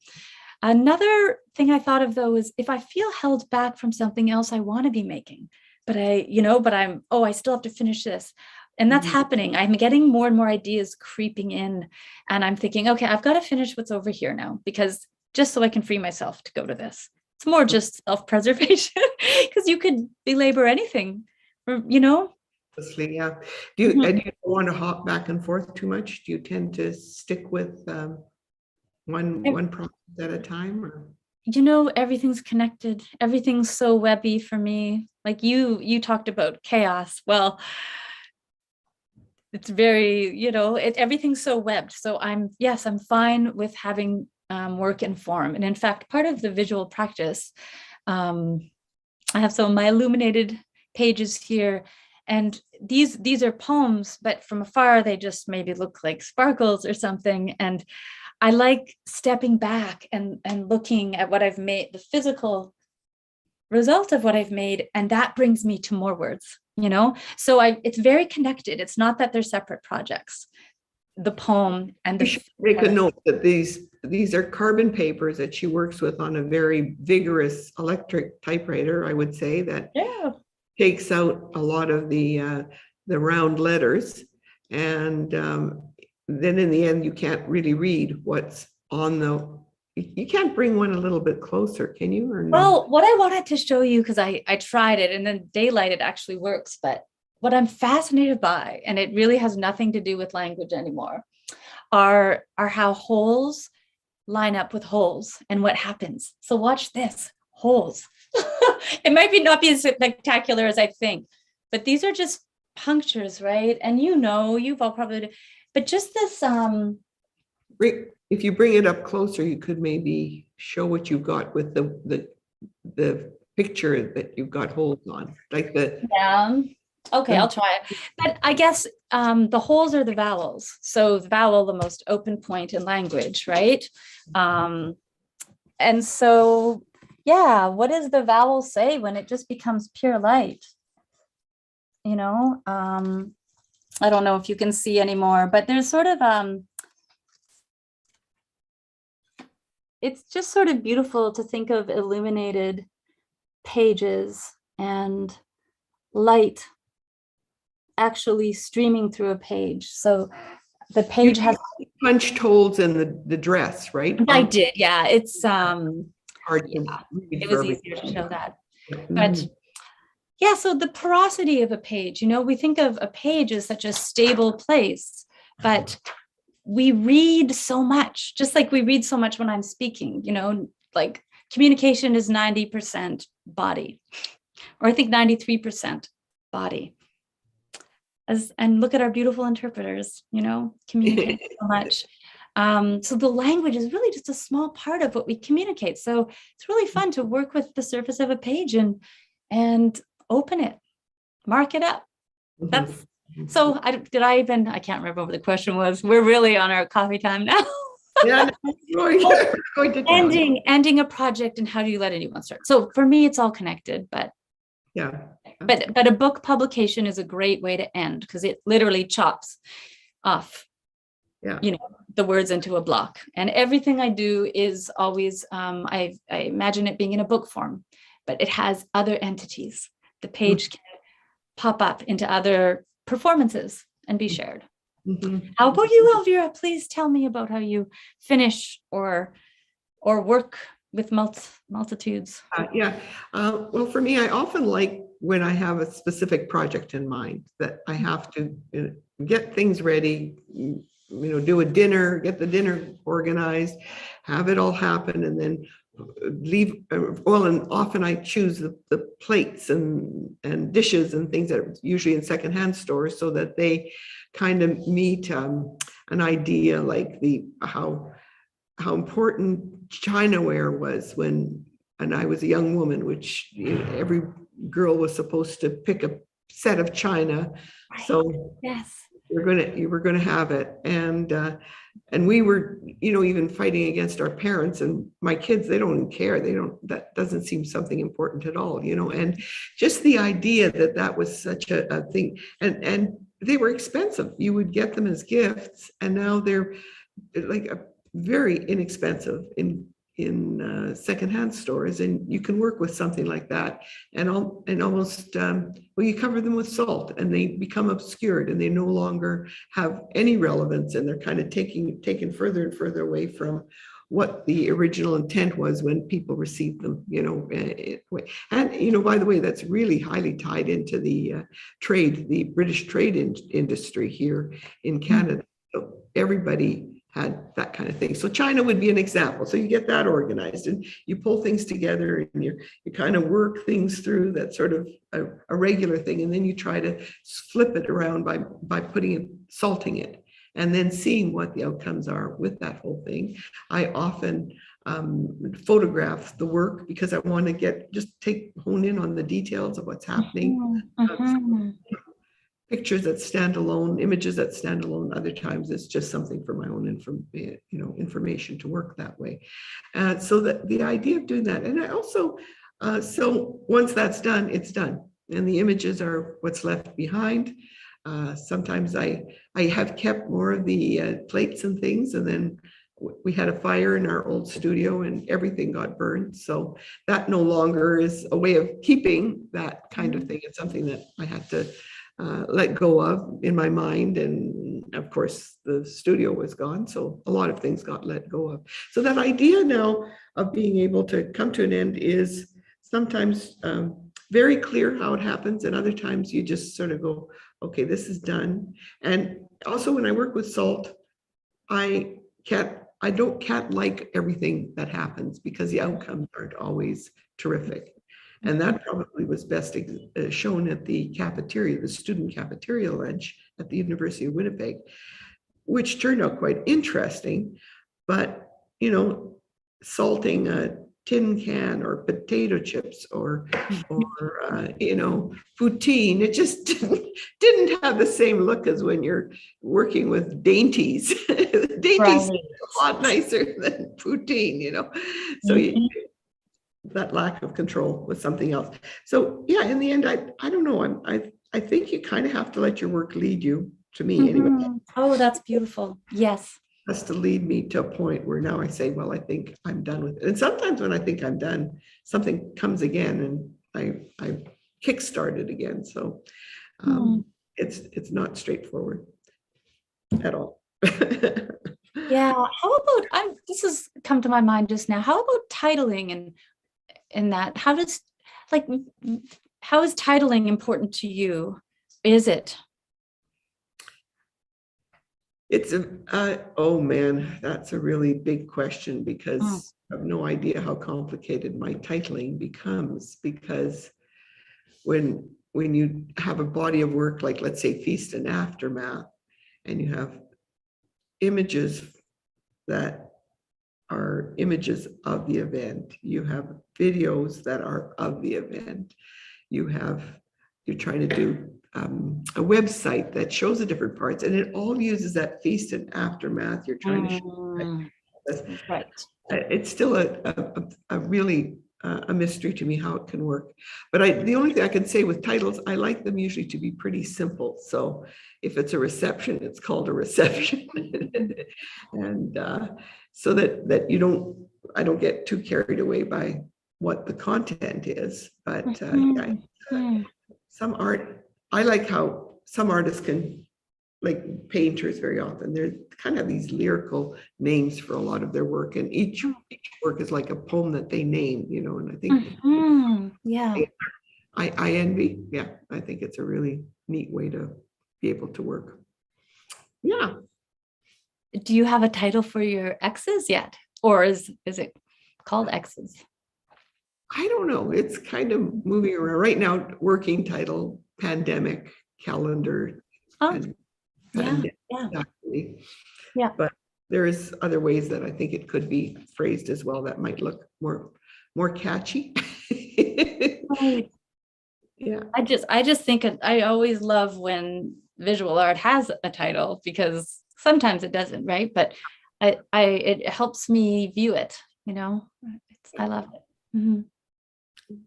Another thing I thought of though is if I feel held back from something else I want to be making, but I still have to finish this. And that's happening. I'm getting more and more ideas creeping in, and I'm thinking, okay, I've got to finish what's over here now, because just so I can free myself to go to this. It's more just self-preservation, because you could belabor anything, or, you know. Yeah. Do you don't want to hop back and forth too much? Do you tend to stick with one process at a time, or? You know, everything's connected. Everything's so webby for me. Like you talked about chaos. Well, it's very, you know, everything's so webbed. So I'm fine with having work in form. And in fact, part of the visual practice, I have some of my illuminated pages here. And these are poems, but from afar, they just maybe look like sparkles or something. And I like stepping back and looking at what I've made, the physical result of what I've made, and that brings me to more words, you know? So it's very connected. It's not that they're separate projects. The poem and You should make a note that these are carbon papers that she works with on a very vigorous electric typewriter, I would say, that takes out a lot of the round letters. And then in the end, you can't really read what's on you can't bring one a little bit closer, can you? Or no? Well, what I wanted to show you, because I tried it, and then daylight, it actually works. But what I'm fascinated by, and it really has nothing to do with language anymore, are how holes line up with holes and what happens. So watch this, holes. It might not be as spectacular as I think, but these are just punctures, right? And you know, you've all probably, but just this, if you bring it up closer, you could maybe show what you've got with the picture that you've got holes on, like okay, I'll try it. But I guess the holes are the vowels. So the vowel, the most open point in language, right? And so, yeah, what does the vowel say when it just becomes pure light? You know, I don't know if you can see anymore, but there's sort of, it's just sort of beautiful to think of illuminated pages and light actually streaming through a page. So the page has punched holes in the dress, right? I did, yeah. It's hard to it was easier to show that. But yeah, so the porosity of a page, you know, we think of a page as such a stable place, but we read so much, just like we read so much when I'm speaking, you know, like communication is 90% body, or I think 93% body. And look at our beautiful interpreters, you know, communicate so much. So the language is really just a small part of what we communicate. So it's really fun to work with the surface of a page and open it, mark it up. So I can't remember what the question was. We're really on our coffee time now. Yeah, no, going to town. Ending a project and how do you let anyone start? So for me, it's all connected, but a book publication is a great way to end because it literally chops off, the words into a block. And everything I do is always, I imagine it being in a book form, but it has other entities. The page can pop up into other performances and be shared. How about you, Elvira? Please tell me about how you finish or work with multitudes. Well, for me, I often like when I have a specific project in mind that I have to get things ready, do a dinner, get the dinner organized, have it all happen, and then leave. Well, and often I choose the plates and dishes and things that are usually in secondhand stores so that they kind of meet an idea like how important Chinaware was when I was a young woman, which every girl was supposed to pick a set of china. Right. So yes, you were gonna have it, and we were even fighting against our parents and my kids. They don't care. That doesn't seem something important at all, and just the idea that was such a thing, and they were expensive. You would get them as gifts, and now they're like very inexpensive in secondhand stores, and you can work with something like that and almost you cover them with salt and they become obscured and they no longer have any relevance, and they're kind of taken further and further away from what the original intent was when people received them, and by the way, that's really highly tied into the British trade industry here in Canada. So everybody had that kind of thing. So China would be an example. So you get that organized and you pull things together and you kind of work things through. That sort of a regular thing. And then you try to flip it around by salting it and then seeing what the outcomes are with that whole thing. I often photograph the work because I want to hone in on the details of what's happening. Pictures that stand alone, images that stand alone. Other times it's just something for my own information to work that way. So the idea of doing that, and I also, so once that's done, it's done, and the images are what's left behind. Sometimes I have kept more of the plates and things, and then we had a fire in our old studio and everything got burned. So that no longer is a way of keeping that kind of thing. It's something that I had to let go of in my mind, and of course the studio was gone, so a lot of things got let go of. So that idea now of being able to come to an end is sometimes very clear how it happens, and other times you just sort of go, okay, this is done. And also when I work with salt, I can't like everything that happens because the outcomes aren't always terrific. And that probably was best shown at the cafeteria, the student cafeteria lunch at the University of Winnipeg, which turned out quite interesting. But, salting a tin can or potato chips or poutine, it just didn't have the same look as when you're working with dainties. Dainties right. are a lot nicer than poutine, So that lack of control was something else. So yeah, in the end, I don't know. I think you kind of have to let your work lead you, to me anyway. Oh, that's beautiful. Yes. It has to lead me to a point where now I say, well, I think I'm done with it. And sometimes when I think I'm done, something comes again and I kickstart it again. So it's not straightforward at all. Yeah. How about, this has come to my mind just now. How about titling and that? How is titling important to you? Is it? It's oh man, that's a really big question because I have no idea how complicated my titling becomes, because when you have a body of work like, let's say, Feast and Aftermath, and you have images that are images of the event, you have videos that are of the event, you're trying to do a website that shows the different parts, and it all uses that feast and aftermath. You're trying to show. That's right. It's still a really a mystery to me how it can work. But the only thing I can say with titles, I like them usually to be pretty simple. So if it's a reception, it's called a reception, and so that I don't get too carried away by what the content is. But some art, I like how some artists can, like painters very often, they're kind of these lyrical names for a lot of their work, and each work is like a poem that they name, and I think Yeah. I envy. Yeah, I think it's a really neat way to be able to work. Yeah. Do you have a title for your X's yet? Or is it called X's? I don't know. It's kind of moving around right now. Working title, pandemic calendar. Oh, yeah. Exactly. Yeah. But there's other ways that I think it could be phrased as well that might look more catchy. Right. Yeah. I just think I always love when visual art has a title, because sometimes it doesn't, right? But it helps me view it, I love it. Mm-hmm.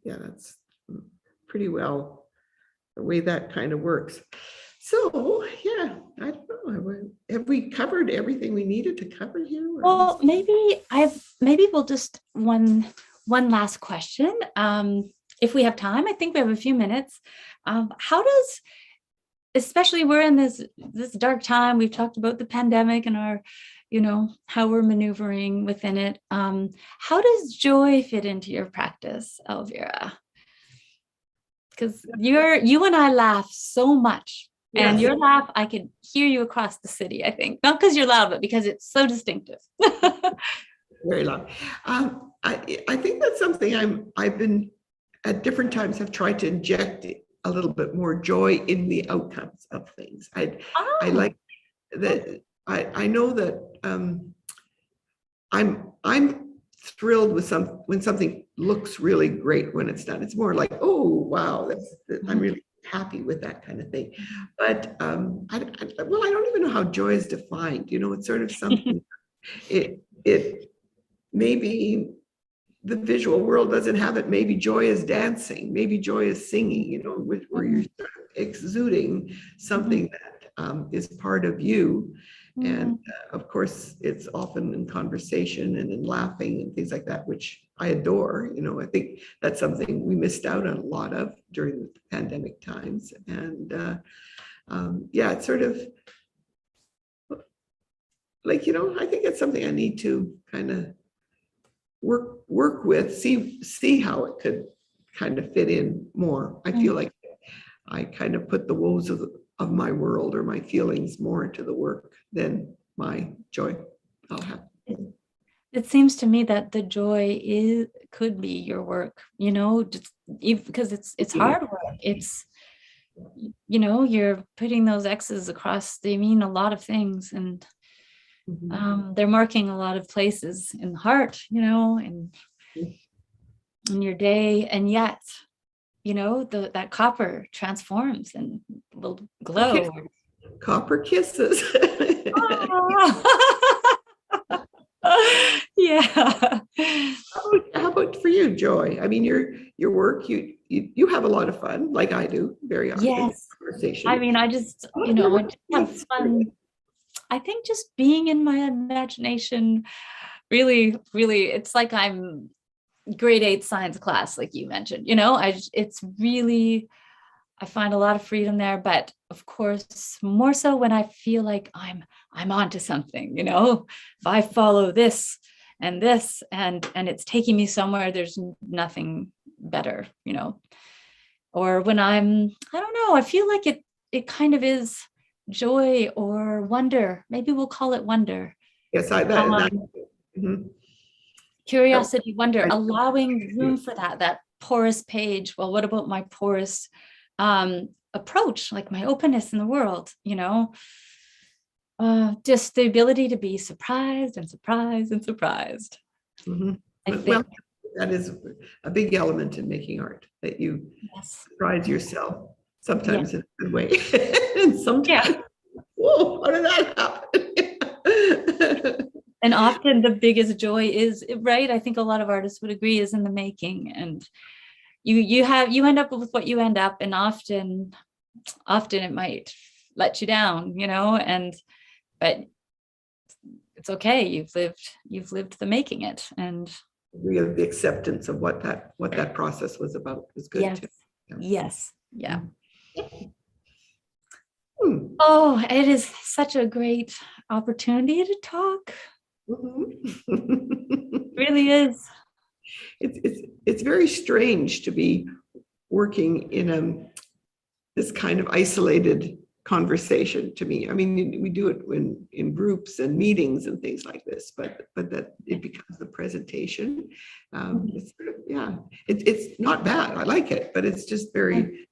Yeah, that's pretty well the way that kind of works. So yeah, I don't know. Have we covered everything we needed to cover here? Well, maybe we'll just one last question. If we have time, I think we have a few minutes. How does, especially we're in this dark time, we've talked about the pandemic and our, how we're maneuvering within it. How does joy fit into your practice, Elvira? Because you and I laugh so much. Yes. And your laugh, I could hear you across the city, I think. Not because you're loud, but because it's so distinctive. Very loud. I think that's something I've been at different times have tried to inject a little bit more joy in the outcomes of things. I like that. I know that I'm thrilled with when something looks really great when it's done. It's more like, oh wow, I'm really happy with that kind of thing. But I don't even know how joy is defined. It's sort of something. it maybe the visual world doesn't have it. Maybe joy is dancing. Maybe joy is singing. Where you're sort of exuding something that is part of you. And of course, it's often in conversation and in laughing and things like that, which I adore. I think that's something we missed out on a lot of during the pandemic times. And yeah, it's sort of like, I think it's something I need to kind of work with, see how it could kind of fit in more. I feel like I kind of put the woes of my world or my feelings more into the work than my joy I'll have. It seems to me that the joy could be your work, just because it's hard work. It's, you're putting those X's across, they mean a lot of things, and they're marking a lot of places in the heart, and in your day, and yet, that copper transforms and will glow. Copper kisses. Yeah. How about for you, Joy? I mean, your work, you have a lot of fun, like I do very often. Yes. Conversation. I mean, I just, I just have fun. I think just being in my imagination, really, really, it's like I'm grade 8 science class, like you mentioned, it's really, I find a lot of freedom there, but of course, more so when I feel like I'm onto something, if I follow this and this, and it's taking me somewhere, there's nothing better, or when I don't know, I feel like it kind of is joy or wonder. Maybe we'll call it wonder. Yes, curiosity, wonder, allowing room for that porous page. Well, what about my porous approach, like my openness in the world, just the ability to be surprised and surprised and surprised. I think. Well, that is a big element in making art, that you surprise yourself sometimes in a good way. And sometimes, whoa, how did that happen? And often the biggest joy is, right? I think a lot of artists would agree, is in the making. And you end up with what you end up, and often it might let you down, but it's okay. You've lived the making it, and The acceptance of what that process was about was good yes, too. yes, yeah. Hmm. Oh, it is such a great opportunity to talk. Mhm. Really is. It's very strange to be working in this kind of isolated conversation to me. I mean, we do it in groups and meetings and things like this, but that it becomes the presentation. It's sort of, it's not bad. I like it, but it's just very,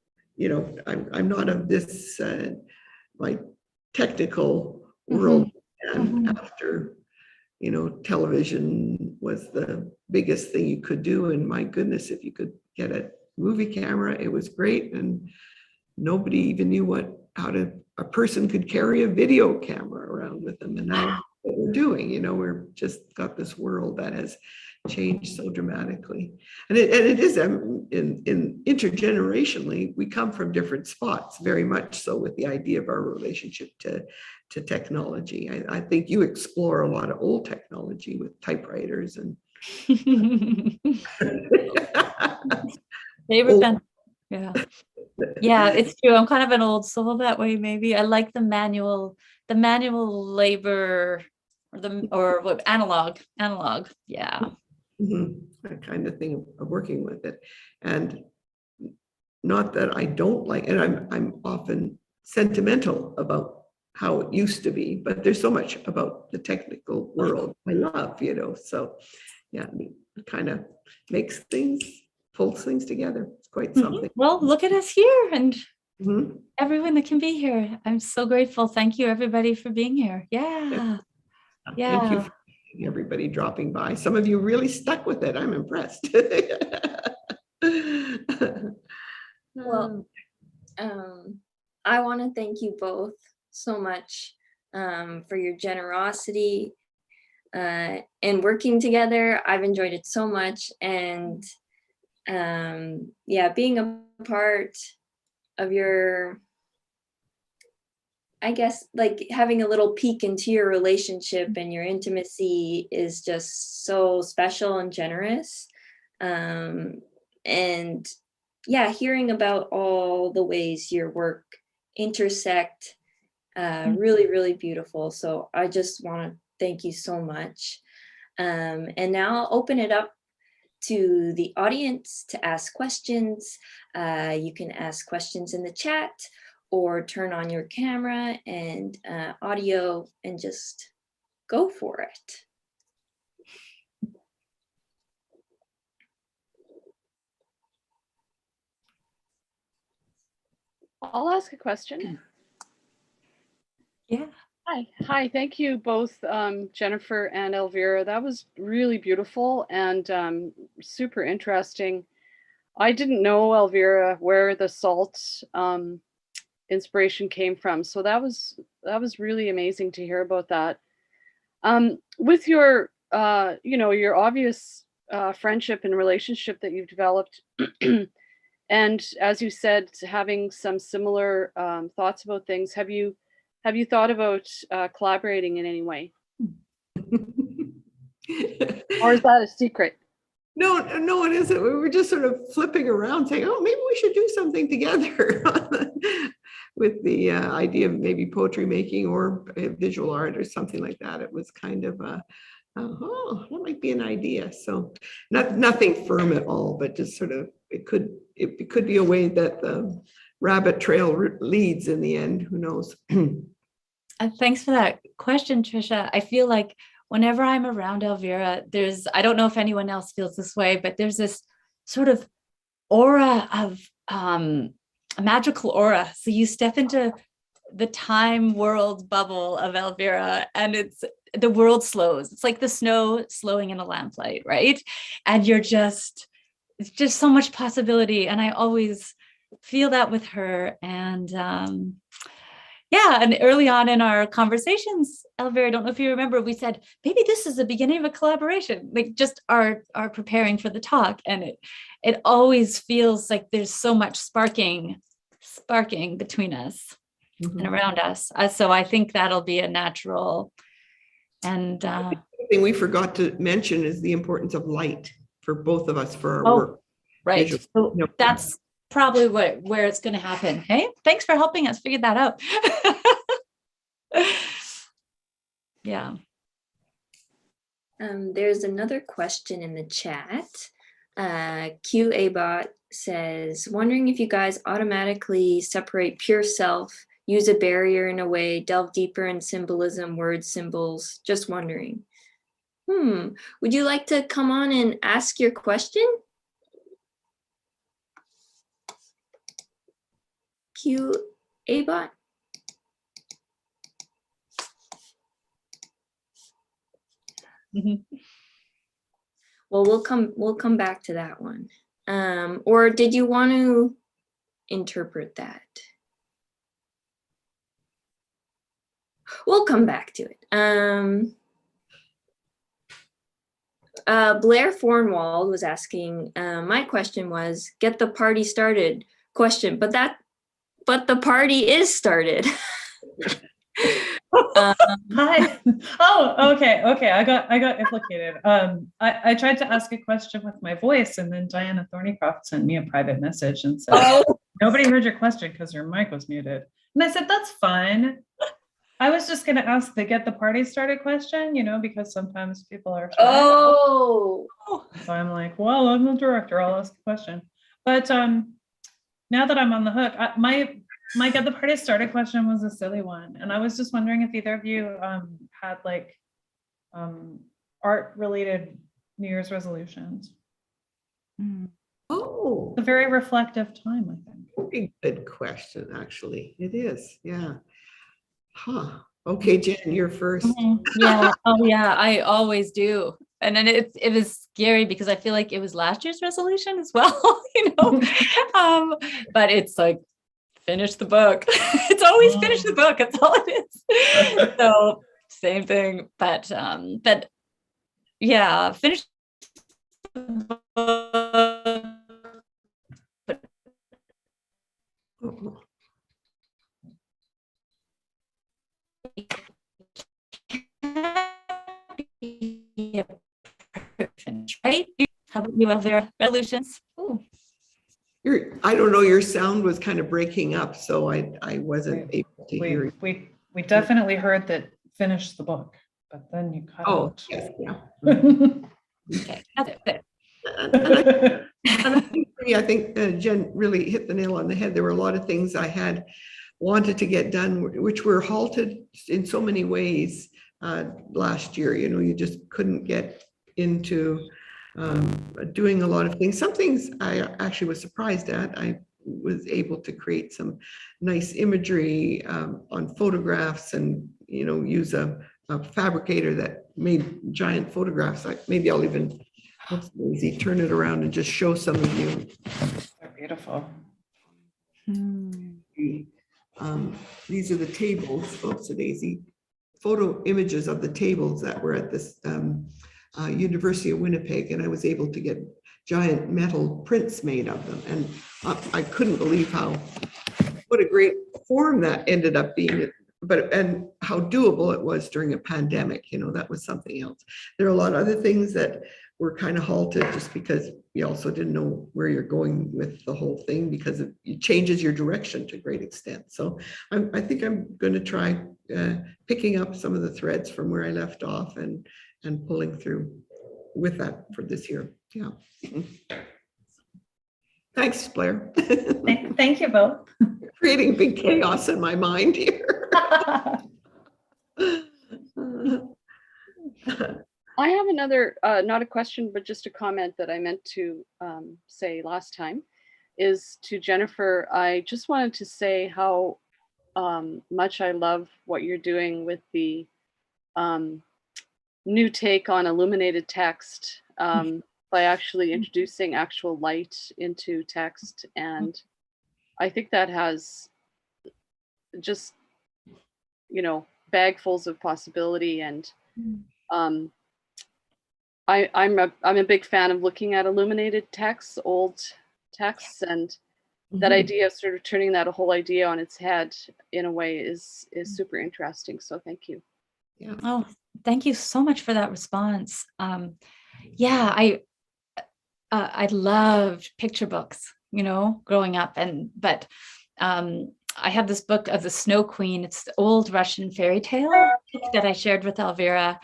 I'm not of this like technical world. And after, television was the biggest thing you could do. And my goodness, if you could get a movie camera, it was great. And nobody even knew a person could carry a video camera around with them. And now what we're doing, we're just got this world that has changed so dramatically. And it is in intergenerationally, we come from different spots, very much so, with the idea of our relationship to technology. I think you explore a lot of old technology with typewriters and Favorite band. Yeah, it's true. I'm kind of an old soul that way. Maybe I like the manual labor, or analog. Yeah. That kind of thing of working with it. And not that I don't like, and I'm often sentimental about how it used to be, but there's so much about the technical world I love, so yeah, it kind of pulls things together. It's quite something. Well, look at us here, and Mhm. everyone that can be here. I'm so grateful. Thank you, everybody, for being here. Yeah. Thank you for everybody dropping by. Some of you really stuck with it. I'm impressed. Well, I want to thank you both so much for your generosity and working together. I've enjoyed it so much, and being a part of your, I guess, like having a little peek into your relationship and your intimacy is just so special and generous. And hearing about all the ways your work intersect, really, really beautiful. So I just want to thank you so much. And now I'll open it up to the audience to ask questions. You can ask questions in the chat, or turn on your camera and audio and just go for it. I'll ask a question. Yeah. Hi. Thank you both, Jennifer and Elvira. That was really beautiful and super interesting. I didn't know, Elvira, where the salt inspiration came from. So that was really amazing to hear about that. With your, your obvious friendship and relationship that you've developed, and as you said, having some similar thoughts about things, have you thought about collaborating in any way? Or is that a secret? No, it isn't. We were just sort of flipping around saying, oh, maybe we should do something together with the idea of maybe poetry making or visual art or something like that. It was kind of that might be an idea. So nothing firm at all, but just sort of, it could be a way that the rabbit trail leads in the end. Who knows? Thanks for that question, Trisha. I feel like whenever I'm around Elvira, I don't know if anyone else feels this way, but there's this sort of aura of a magical aura. So you step into the time world bubble of Elvira, and the world slows. It's like the snow slowing in a lamplight, right? And it's just so much possibility. And I always feel that with her. And yeah, and early on in our conversations, Elvira, I don't know if you remember, we said, maybe this is the beginning of a collaboration, like just our preparing for the talk. And it always feels like there's so much sparking between us and around us. So I think that'll be a natural. And the thing we forgot to mention is the importance of light for both of us for our work. Right. Visual. So that's probably where it's going to happen. Hey, thanks for helping us figure that out. Yeah. There's another question in the chat. QAbot says, wondering if you guys automatically separate pure self, use a barrier in a way, delve deeper in symbolism, words, symbols, just wondering. Would you like to come on and ask your question? QAbot? Well, we'll come back to that one. Or did you want to interpret that? We'll come back to it. Blair Fornwald was asking, my question was, get the party started question, but the party is started. Hi. Oh, okay. I got implicated. I tried to ask a question with my voice, and then Diana Thornycroft sent me a private message and said, nobody heard your question because your mic was muted. And I said, that's fine. I was just going to ask the get the party started question, because sometimes people are shy. Oh. So I'm like, well, I'm the director. I'll ask a question. But now that I'm on the hook, my get the party started question was a silly one. And I was just wondering if either of you had like art related New Year's resolutions. Oh, It's a very reflective time, I think. very good question, actually. It is, yeah. Huh. Okay, Jen, you're first. Yeah. Oh yeah, I always do. And then it was scary because I feel like it was last year's resolution as well, but it's like, finish the book. It's always finish the book. That's all it is. So same thing, but yeah, finish the book. Oh, Right? How about you, Elvira? Resolutions? Ooh. I don't know, your sound was kind of breaking up, so I wasn't able to hear you. We definitely heard that finish the book, but then you cut out. Yes, yeah. Okay, that's it. I think Jen really hit the nail on the head. There were a lot of things I had wanted to get done, which were halted in so many ways last year. You just couldn't get into doing a lot of things. Some things I actually was surprised at. I was able to create some nice imagery on photographs and, use a fabricator that made giant photographs. Maybe I'll even turn it around and just show some of you. They're beautiful. These are the tables, so Daisy, photo images of the tables that were at this University of Winnipeg, and I was able to get giant metal prints made of them, and I couldn't believe what a great form that ended up being, and how doable it was during a pandemic. That was something else. There are a lot of other things that were kind of halted just because you also didn't know where you're going with the whole thing, because it changes your direction to a great extent. So I think I'm going to try picking up some of the threads from where I left off and pulling through with that for this year. Yeah. Thanks, Blair. Thank you both. Creating big chaos in my mind here. I have another, not a question, but just a comment that I meant to say last time, is to Jennifer. I just wanted to say how much I love what you're doing with the new take on illuminated text by actually introducing actual light into text and I think that has just, you know, bagfuls of possibility. And I'm a big fan of looking at illuminated texts, old texts, and that idea of sort of turning that whole idea on its head in a way is super interesting. So thank you. Yeah. Oh, thank you so much for that response. Yeah, I loved picture books, you know, growing up, but I have this book of the Snow Queen. It's the old Russian fairy tale book that I shared with Elvira,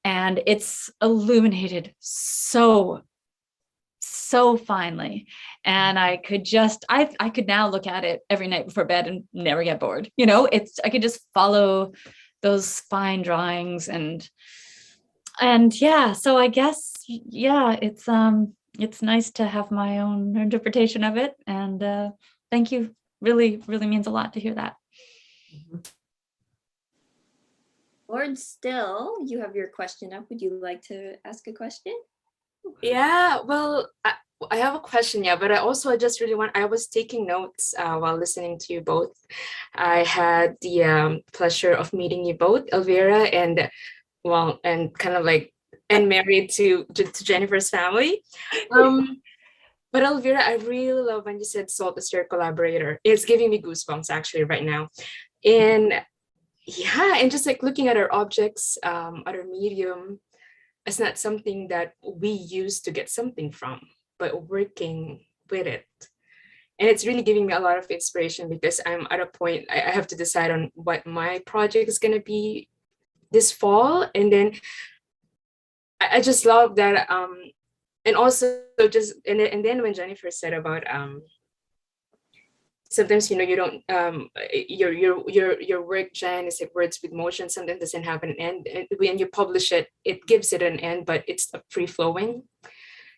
and it's illuminated so finely, and I could now look at it every night before bed and never get bored. You know, I could just follow those fine drawings, and yeah, so I guess, yeah, it's nice to have my own interpretation of it, and thank you. Really means a lot to hear that. Lord Still, you have your question up. Would you like to ask a question? Yeah, well, I have a question, yeah, but I just really I was taking notes while listening to you both. I had the pleasure of meeting you both, Elvira, and kind of like, and married to Jennifer's family. But Elvira, I really love when you said Salt is your collaborator. It's giving me goosebumps actually right now. And yeah, and just like looking at our objects, other medium, it's not something that we use to get something from, but working with it. And it's really giving me a lot of inspiration, because I'm at a point I have to decide on what my project is going to be this fall. And then I just love that. And also just, and then when Jennifer said about, sometimes, you know, you don't, your work, Jen, is like words with motion. Sometimes doesn't have an end. And when you publish it, it gives it an end, but it's free flowing.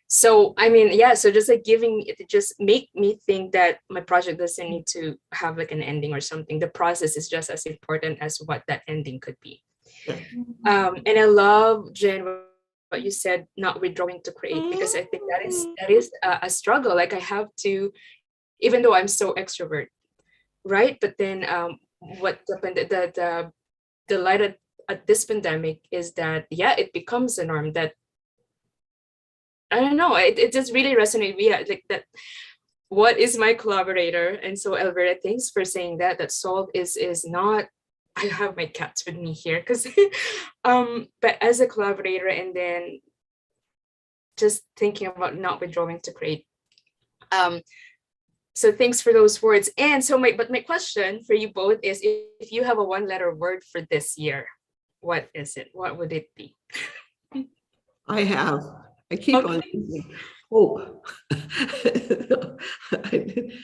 So, I mean, yeah, so just like giving it, just make me think that my project doesn't need to have like an ending or something. The process is just as important as what that ending could be. And I love, Jen, what you said, not withdrawing to create, because I think that is a struggle. Like I have to, even though I'm so extrovert, right? But then what happened, the light at this pandemic is that, yeah, it becomes a norm that, I don't know, it just really resonated with me, like that, what is my collaborator? And so Elvira, thanks for saying that Salt is not, I have my cats with me here, because but as a collaborator, and then just thinking about not withdrawing to create. So thanks for those words. And so my question for you both is, if you have a one-letter word for this year, what is it? What would it be? I keep on using hope. It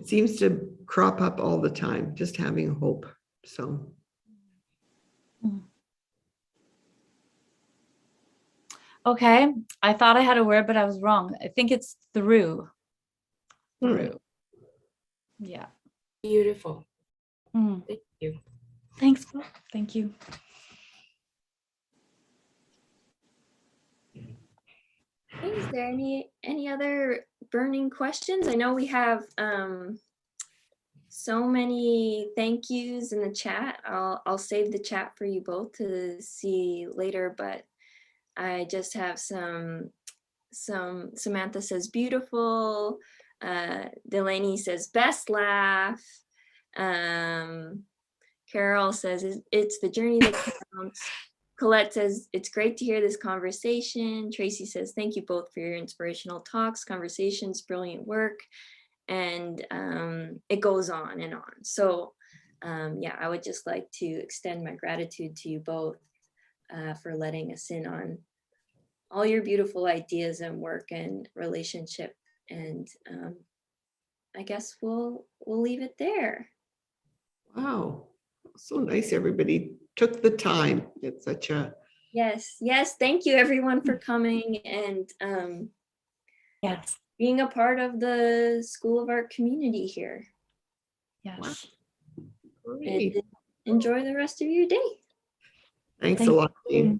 seems to crop up all the time, just having hope. So. Okay, I thought I had a word, but I was wrong. I think it's through. Through. Yeah. Beautiful. Thank you. Thanks. Thank you. Is there any other burning questions? I know we have so many thank yous in the chat. I'll save the chat for you both to see later, but I just have some Samantha says beautiful. Delaney says best laugh. Carol says it's the journey that counts. Colette says it's great to hear this conversation. Tracy says thank you both for your inspirational talks, conversations, brilliant work. And it goes on and on. So yeah, I would just like to extend my gratitude to you both for letting us in on all your beautiful ideas and work and relationship. And I guess we'll leave it there. Wow, so nice. Everybody took the time. It's such a. Yes. Thank you everyone for coming and Yes. being a part of the School of Art community here. Yes. Great. And enjoy the rest of your day. Thanks a lot, Jean.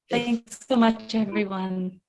Thanks so much, everyone.